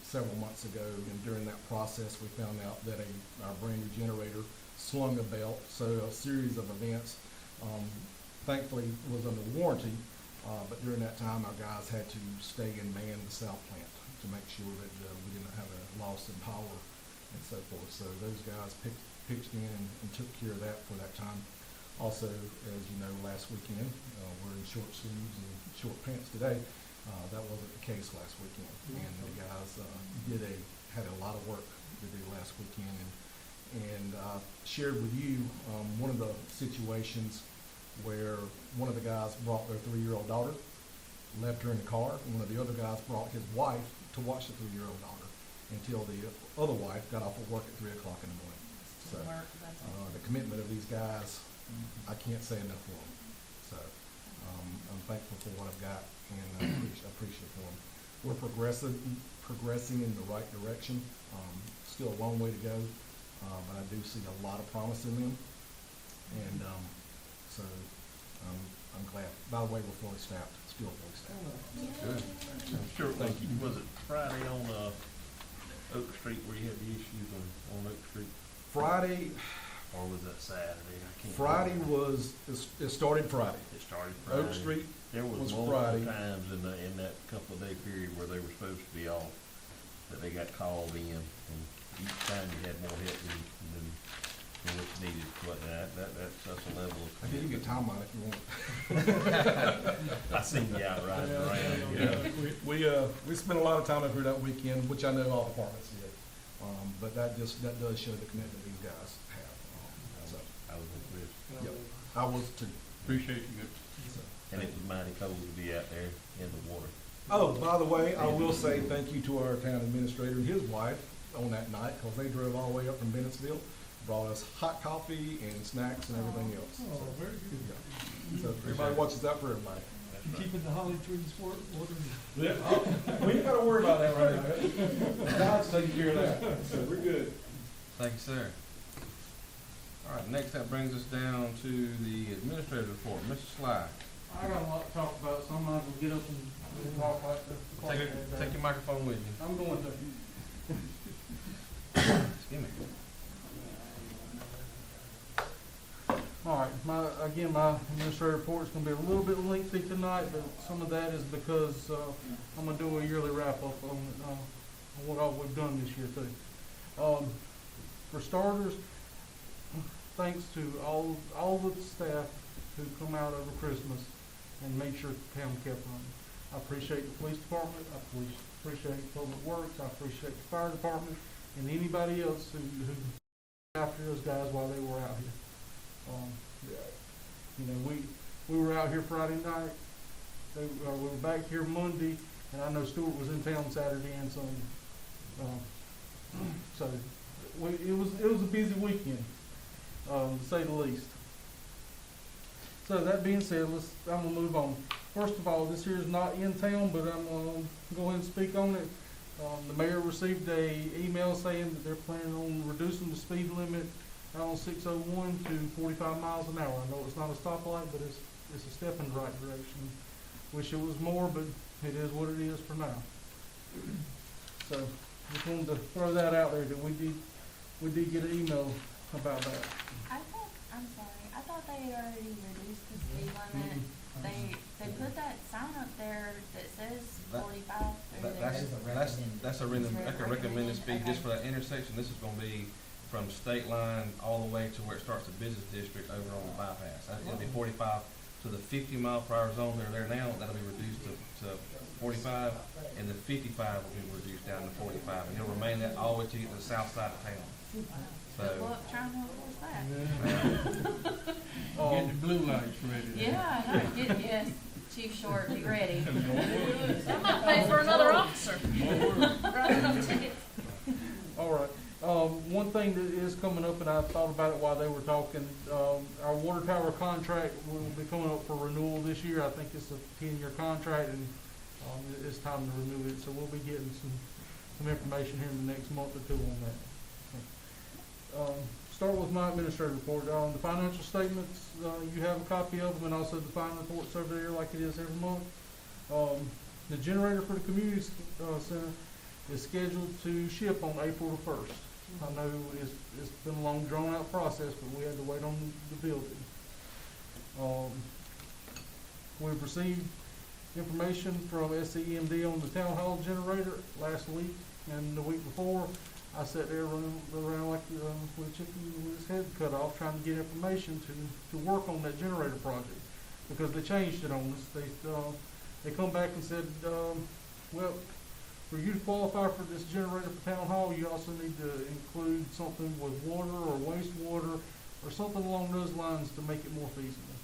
several months ago, and during that process we found out that our brand new generator slung a belt. So a series of events thankfully was under warranty, but during that time our guys had to stay and man the South Plant to make sure that we didn't have a loss in power and so forth. So those guys pitched in and took care of that for that time. Also, as you know, last weekend, we're in short sleeves and short pants today. That wasn't the case last weekend, and the guys had a lot of work to do last weekend, and shared with you one of the situations where one of the guys brought their 3-year-old daughter, left her in the car, and one of the other guys brought his wife to watch the 3-year-old daughter until the other wife got off of work at 3 o'clock in the morning. So the commitment of these guys, I can't say enough for them. So I'm thankful for what I've got, and I appreciate for them. We're progressing in the right direction. Still a long way to go, but I do see a lot of promise in them, and so I'm glad. By the way, we're fully staffed, still fully staffed. Good. Sure. Thank you. Was it Friday on Oak Street where you had the issues on Oak Street? Friday. Or was that Saturday? I can't Friday remember. it started Friday. It started Friday. Oak Street There was multiple Friday. times in that couple of day period where they were supposed to be off, that they got called in, and each time you had more help than for what's needed, but that's a level of. I think you can get time on it if you want. I seen you out riding around, Yeah, we spent a lot of time up here that weekend, which I know all departments did. But that does show the commitment these guys have. So, I was impressed. yep, I was too. Appreciate you. So. And it was mighty cold to be out there in the water. Oh, by the way, I will say thank you to our town administrator and his wife on that night, because they drove all the way up from Bennettsville, brought us hot coffee and snacks and everything else. Oh, very good. Yeah. So everybody watches out for everybody. Keeping the holly trees watered. Yeah, we ain't gotta worry about that right now. God's taking care of that, so we're good. Thank you, sir. All right, next that brings us down to the administrative report. Mr. Sly, I got a lot to talk about, so I might as well get up and talk like the. take your microphone with you. I'm going to. Excuse me. All right, my administrative report is gonna be a little bit lengthy tonight, but some of that is because, I'm gonna do a yearly wrap-up on, what all we've done this year too. For starters, thanks to all the staff who come out over Christmas and made sure the town kept running. I appreciate the police department, I appreciate public works, I appreciate the fire department, and anybody else who after those guys while they were out here. You know, we were out here Friday night. We were back here Monday, and I know Stuart was in town Saturday and Sunday. So it was a busy weekend, to say the least. So that being said, I'm gonna move on. First of all, this here is not in town, but I'm gonna go ahead and speak on it. The mayor received a email saying that they're planning on reducing the speed limit out on 601 to 45 miles an hour. I know it's not a stoplight, but it's a step in the right direction. Wish it was more, but it is what it is for now. So just wanted to throw that out there that we did get an email about that. I thought they had already reduced the speed limit. They put that sign up there that says 45 through there. That's a recommended speed just for that intersection. This is gonna be from state line all the way to where it starts the business district over on the bypass. It'll be 45 to the 50-mile-per-hour zone they're there now. That'll be reduced to 45, and the 55 will be reduced down to 45, and it'll remain that all the way to get to the south side of town. Good luck trying to enforce that. Get the blue lights ready. Yeah, I know. Yes, Chief Short, be ready. That might pay for another officer. Writing up tickets. All right. One thing that is coming up, and I thought about it while they were talking, our water tower contract will be coming up for renewal this year. I think it's a 10-year contract, and it's time to renew it. So we'll be getting some information here in the next month or two on that. Start with my administrative report. The financial statements, you have a copy of them, and also the final reports over there like it is every month. The generator for the community center is scheduled to ship on April the 1st. I know it's been a long, drawn-out process, but we had to wait on the building. We've received information from SCEMD on the town hall generator last week and the week before. I sat there running around like with a chicken with his head cut off, trying to get information to work on that generator project, because they changed it on us. They come back and said, well, for you to qualify for this generator for town hall, you also need to include something with water or wastewater or something along those lines to make it more feasible.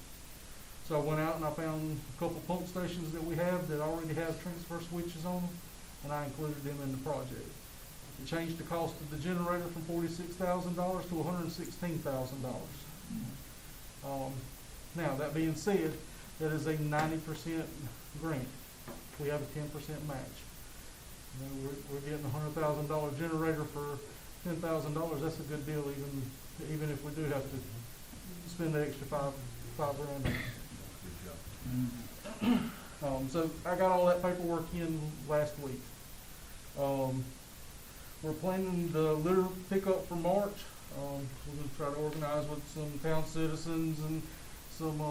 So I went out and I found a couple pump stations that we have that already have transfer switches on them, and I included them in the project. It changed the cost of the generator from $46,000 to $116,000. Now, that being said, that is a 90% grant. We have a 10% match. You know, we're getting a $100,000 generator for $10,000. That's a good deal, even if we do have to spend the extra five grand on it. So I got all that paperwork in last week. We're planning the litter pickup for March. We're going to try to organize with some town citizens and some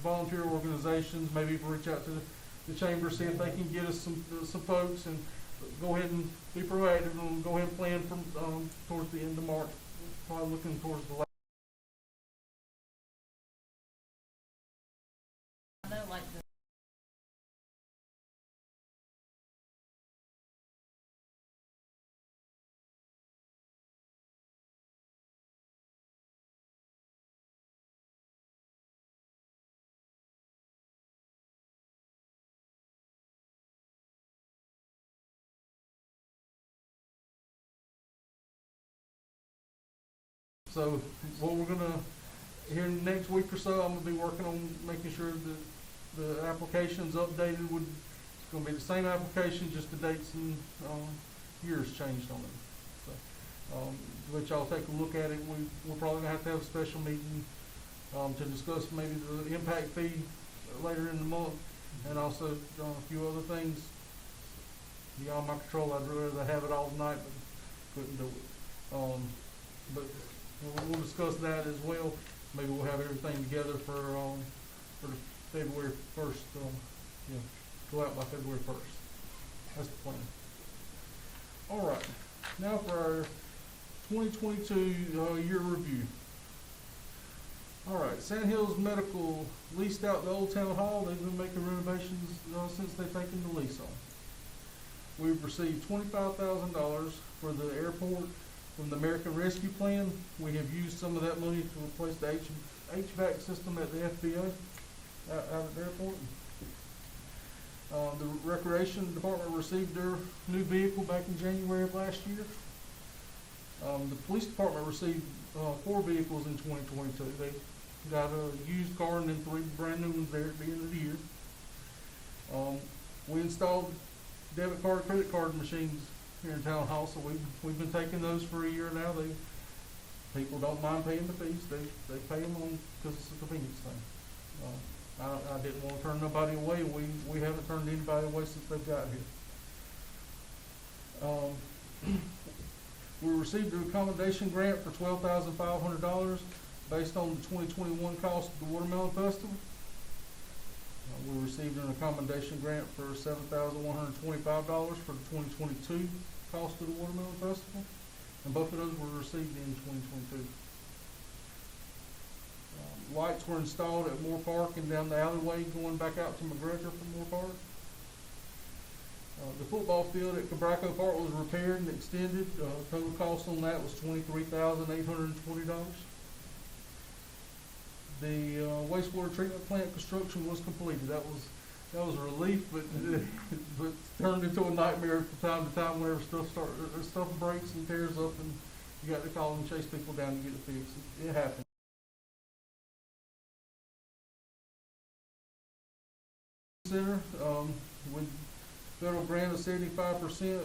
volunteer organizations. Maybe reach out to the chamber, see if they can get us some folks, and go ahead and be proactive and go ahead and plan from towards the end of March probably looking towards the I know like the So what we're gonna, here in the next week or so, I'm gonna be working on making sure that the application's updated with, it's gonna be the same application, just the dates and, years changed on it. So, let y'all take a look at it. We're probably gonna have to have a special meeting, to discuss maybe the impact fee later in the month, and also, a few other things beyond my control. I'd rather have it all tonight, but couldn't do it. But we'll discuss that as well. Maybe we'll have everything together for the February 1st, go out by February 1st. That's the plan. All right, now for our 2022 year review. All right, Sand Hills Medical leased out the old town hall. They've been making renovations since they've taken the lease on. We've received $25,000 for the airport from the American Rescue Plan. We have used some of that money to replace the HVAC system at the FBO out at the airport. The Recreation Department received their new vehicle back in January of last year. The Police Department received 4 vehicles in 2022. They got a used car and then 3 brand new ones there at the end of the year. We installed debit card, credit card machines here in Town Hall, so we've been taking those for a year now. People don't mind paying the fees. They pay them on because it's a convenience thing. I didn't want to turn nobody away. We haven't turned anybody away since they've got here. We received an accommodation grant for $12,500 based on the 2021 cost of the Watermelon Festival. We received an accommodation grant for $7,125 for the 2022 cost of the Watermelon Festival, and both of those were received in 2022. Lights were installed at Moore Park and down the alleyway going back out to McGregor from Moore Park. The football field at Cabraco Park was repaired and extended. Total cost on that was $23,820. The wastewater treatment plant construction was completed. That was a relief, but but turned into a nightmare from time to time whenever stuff breaks and tears up, and you got to call and chase people down to get it fixed. It happened. Center with federal grant of 75%.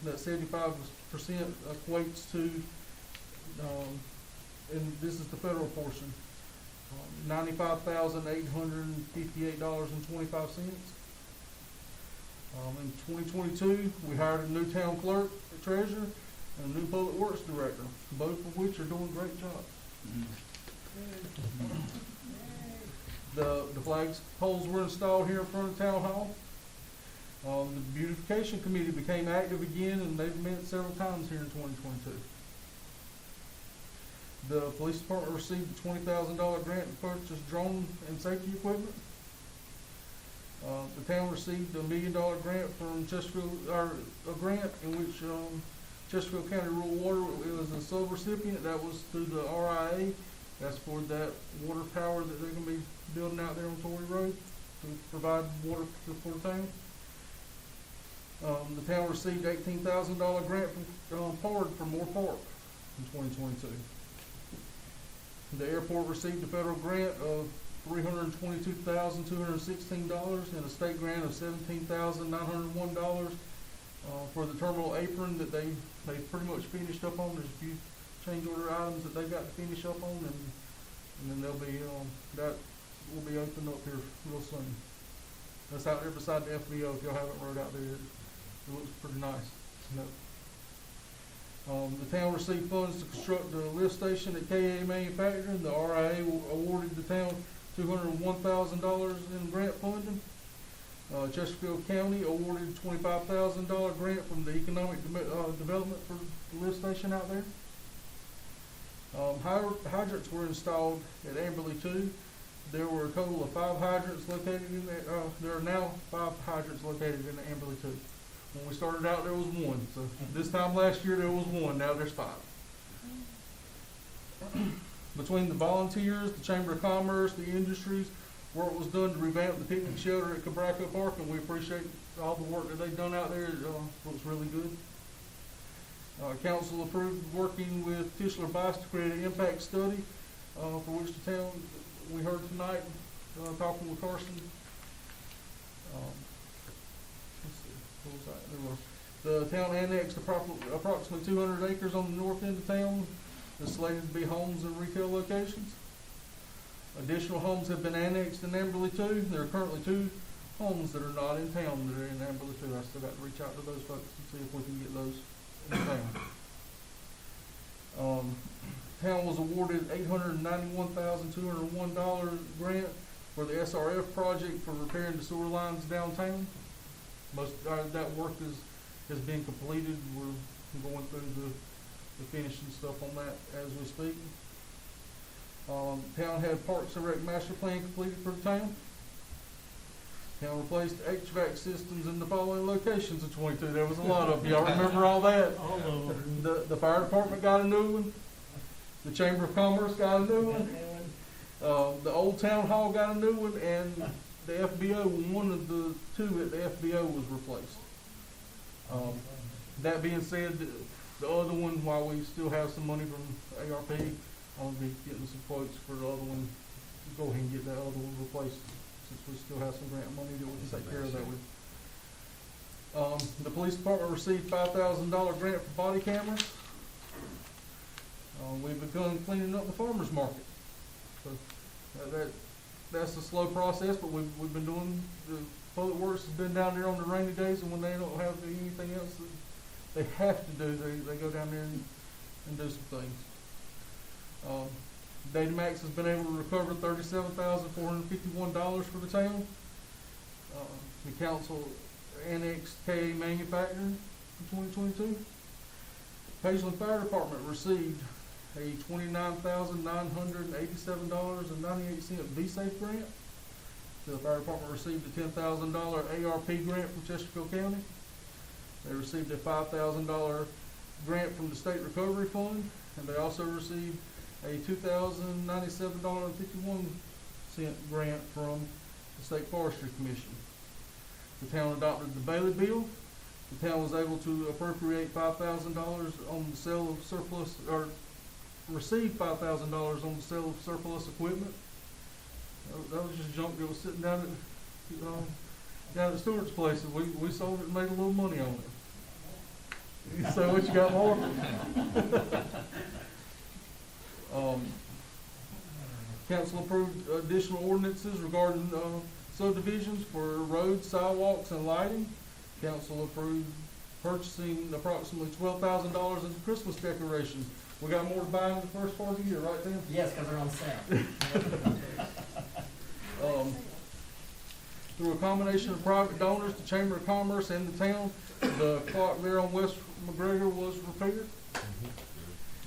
That 75% equates to, and this is the federal portion, $95,858.25. In 2022, we hired a new town clerk, a treasurer, and a new public works director, both of which are doing great jobs. The flags poles were installed here in front of Town Hall. The beautification committee became active again, and they've met several times here in 2022. The police department received a $20,000 grant to purchase drone and safety equipment. The town received a $1 million grant from Chesterfield, or a grant in which Chesterfield County Rural Water was a sub-recipient. That was through the RIA. That's for that water tower that they're going to be building out there on Torrey Road to provide water for the town. The town received $18,000 grant from PARD from Moore Park in 2022. The airport received a federal grant of $322,216 and a state grant of $17,901 for the terminal apron that they pretty much finished up on. There's a few change order items that they've got to finish up on, and then they'll be that will be opened up here real soon. That's out there beside the FBO. If y'all haven't rode out there, it looks pretty nice. The town received funds to construct the lift station at KA Manufacturing. The RIA awarded the town $201,000 in grant funding. Chesterfield County awarded $25,000 grant from the Economic Development for the lift station out there. Hydrants were installed at Amberley 2. There were a total of 5 hydrants located in that, there are now 5 hydrants located in the Amberley 2. When we started out, there was 1. So this time last year, there was 1. Now there's 5. Between the volunteers, the Chamber of Commerce, the industries, work was done to revamp the picnic shelter at Cabraco Park, and we appreciate all the work that they've done out there. It looks really good. Council approved working with Tischler Bice to create an impact study for which the town, we heard tonight, talking with Carson. Let's see, what was that? There was, the town annexed approximately 200 acres on the north end of town. It's slated to be homes and retail locations. Additional homes have been annexed in Amberley 2. There are currently 2 homes that are not in town that are in Amberley 2. I still got to reach out to those folks and see if we can get those in town. Town was awarded $891,201 grant for the SRF project for repairing the sewer lines downtown. Most that work has been completed. We're going through the finishing stuff on that as we speak. Town had Parks and Rec master plan completed for the town. Town replaced HVAC systems in the following locations in 22. There was a lot of them. Y'all remember all that? All of them. The fire department got a new one. The Chamber of Commerce got a new one. The old town hall got a new one, and the FBO, one of the 2 at the FBO was replaced. That being said, the other one, while we still have some money from ARP, I'll be getting some quotes for the other one. Go ahead and get that other one replaced, since we still have some grant money that we can take care of that with. The police department received $5,000 grant for body cameras. We've begun cleaning up the farmers market. So that's a slow process, but we've been doing. The public works has been down there on the rainy days, and when they don't have anything else that they have to do, they go down there and do some things. Datamax has been able to recover $37,451 for the town. The council annexed KA Manufacturing in 2022. Pageland Fire Department received a $29,987.98 V-Safe grant. The fire department received a $10,000 ARP grant from Chesterfield County. They received a $5,000 grant from the State Recovery Fund, and they also received a $2,097.51 grant from the State Forestry Commission. The town adopted the Bailey Bill. The town was able to appropriate $5,000 on the sale of surplus, or receive $5,000 on the sale of surplus equipment. That was just junk that was sitting down at Stewart's place, and we sold it and made a little money on it. So what you got more? Council approved additional ordinances regarding subdivisions for roads, sidewalks, and lighting. Council approved purchasing approximately $12,000 in Christmas decorations. We got more to buy in the first part of the year, right, Tim? Yes, because they're on sale. Through a combination of private donors, the Chamber of Commerce, and the town, the clock there on West McGregor was repaired.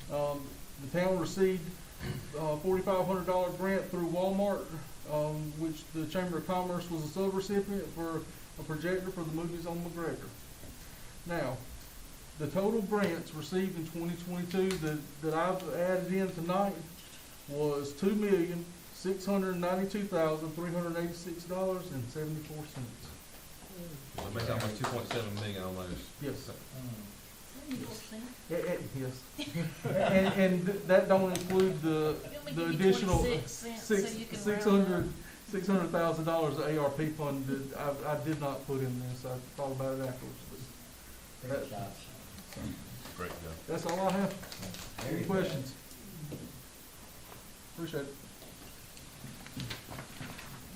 The town received a $4,500 grant through Walmart, which the Chamber of Commerce was a sub-recipient for a projector for the movies on McGregor. Now, the total grants received in 2022 that I've added in tonight was $2,692,386.74. So it makes almost 2.7 million almost. Yes. 74%. Yes. and that don't include the additional 26 cents so you can round up. $600,000 of ARP fund that I did not put in this. I thought about it afterwards. But Great job. that's all I have. Any questions? Appreciate it.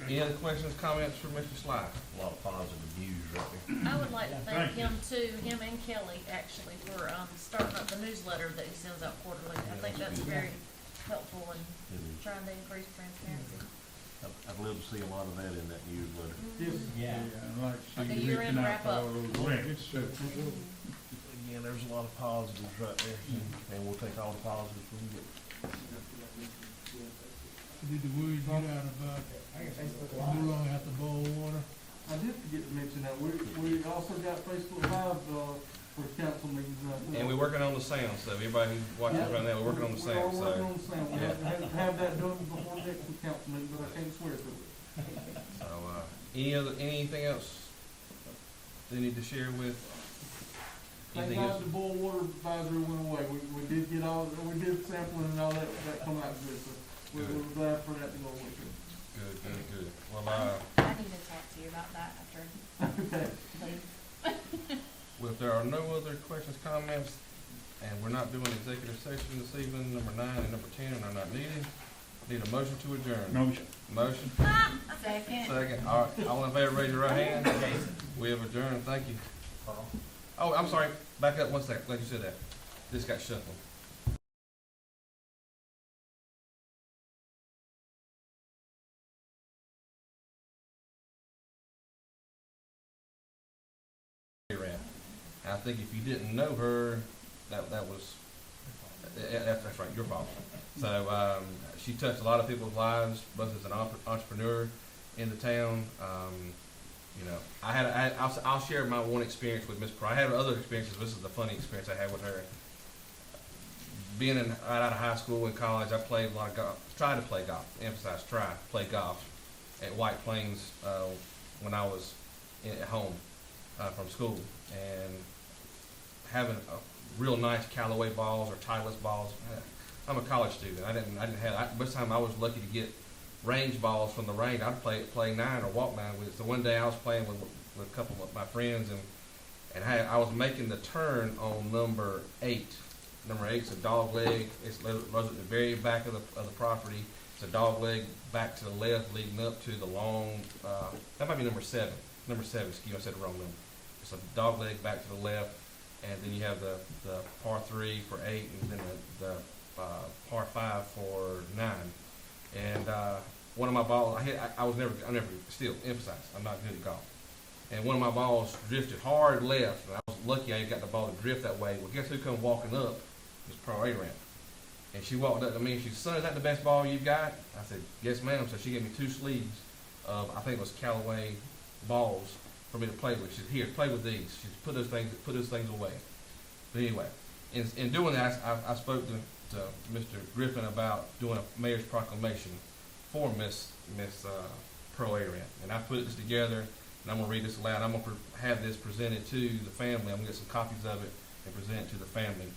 Any other questions, comments for Mr. Sly? A lot of positive views right there. I would like to thank Thank you. him too, him and Kelly actually, for starting up the newsletter that he sends out quarterly. I think that's very helpful in trying to increase transparency. I'd love to see a lot of that in that newsletter. Yes. Yeah. I'd like to The see you year-end reaching out wrap to up. all those records. Again, there's a lot of positives right there, and we'll take all the positives we can get. Did the word get out about no longer have to boil water? I did forget to mention that, we also got Facebook Live, for council meetings out there. And we're working on the sound, so everybody who's watching right now, we're working on the sound, We're working on so. the sound, we Yeah. have to have that done before the next council meeting, but I can't swear to it. So, anything else they need to share with? Thank Anything else? God the boil water advisory went away, we did get we did sampling and all that come out good, so we're glad for that to go away. Good. Well, I need to talk to you about that after, Okay. please. well, if there are no other questions, comments, and we're not doing executive session this evening, number 9 and number 10 are not needed. Need a motion to adjourn. Motion. Motion? Second. Second. All right, all in favor, raise your right hand. We have adjourned. Thank you. Oh, I'm sorry. Back up 1 second. Glad you said that. This got shuffled. I think if you didn't know her, that was that's right, your fault. So she touched a lot of people's lives, both as an entrepreneur in the town. You know, I'll share my one experience with Miss Pro. I had other experiences. This is the funny experience I had with her. Being right out of high school and college, I played a lot of golf. Tried to play golf. Emphasize play golf at White Plains when I was at home from school, and having a real nice Callaway balls or Titleist balls. I'm a college student. I didn't have. Most time I was lucky to get range balls from the range. I'd play 9 or walk 9 with it. So one day I was playing with a couple of my friends, and I was making the turn on number 8. Number 8's a dog leg. It's at the very back of the property. It's a dog leg back to the left, leading up to the long. That might be number 7. Number 7. Excuse me, I said the wrong number. It's a dog leg back to the left, and then you have the par 3 for 8, and then the par 5 for 9. And one of my balls, I never still emphasize, I'm not good at golf. And one of my balls drifted hard left, and I was lucky I got the ball to drift that way. Well, guess who come walking up? Miss Pro A-Ramp. And she walked up to me and she said, "Son, is that the best ball you've got?" I said, "Yes, ma'am." So she gave me 2 sleeves of, I think it was Callaway balls for me to play with. She said, "Here, play with these." She said, put those things away. But anyway, in doing that, I spoke to Mr. Griffin about doing a mayor's proclamation for Miss Pro A-Ramp. And I put this together, and I'm going to read this aloud. I'm going to have this presented to the family. I'm going to get some copies of it and present it to the family.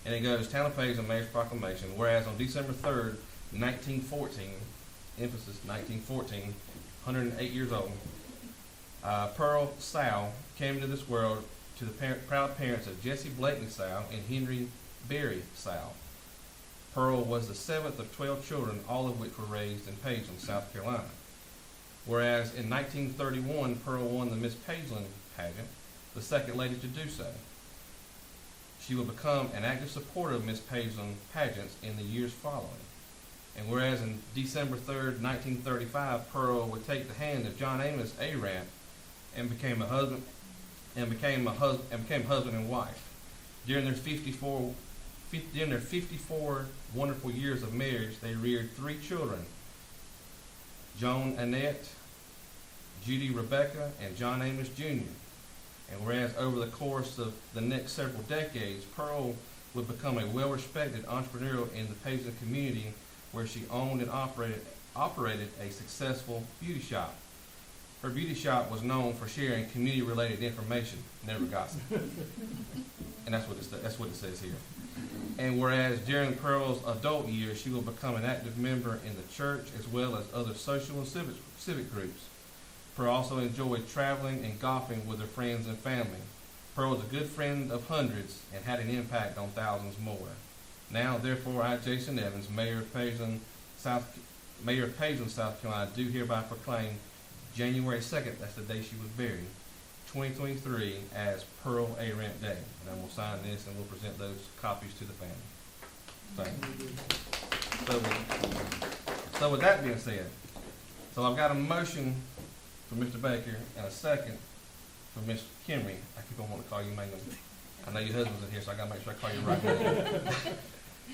And it goes, Town of Pageland Mayor's Proclamation. Whereas on December 3rd, 1914, emphasis 1914, 108 years old, Pearl Sow came into this world to the proud parents of Jesse Blakeney Sow and Henry Berry Sow. Pearl was the 7th of 12 children, all of which were raised in Pageland, South Carolina. Whereas in 1931, Pearl won the Miss Pageland pageant, the second lady to do so. She would become an active supporter of Miss Pageland pageants in the years following. And whereas in December 3rd, 1935, Pearl would take the hand of John Amos A-Ramp and became husband and wife. During their 54 wonderful years of marriage, they reared 3 children: Joan Annette, Judy Rebecca, and John Amos Jr. And whereas over the course of the next several decades, Pearl would become a well-respected entrepreneur in the Pageland community, where she owned and operated a successful beauty shop. Her beauty shop was known for sharing community-related information, never gossip. And that's what it says here. And whereas during Pearl's adult years, she will become an active member in the church as well as other social and civic groups. Pearl also enjoyed traveling and golfing with her friends and family. Pearl was a good friend of hundreds and had an impact on thousands more. Now, therefore, I, Jason Evans, Mayor of Pageland, South Carolina, do hereby proclaim January 2nd, that's the day she was buried, 2023, as Pearl A-Ramp Day. And I'm going to sign this and we'll present those copies to the family. Thank you. So with that being said, so I've got a motion for Mr. Baker and a second for Ms. Kimry. I keep on wanting to call you Mangum. I know your husband's in here, so I got to make sure I call you right now.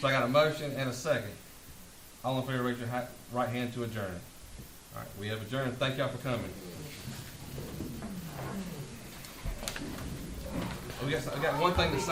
So I got a motion and a second. All in favor, raise your right hand to adjourn. All right, we have adjourned. Thank y'all for coming. We got one thing to sign.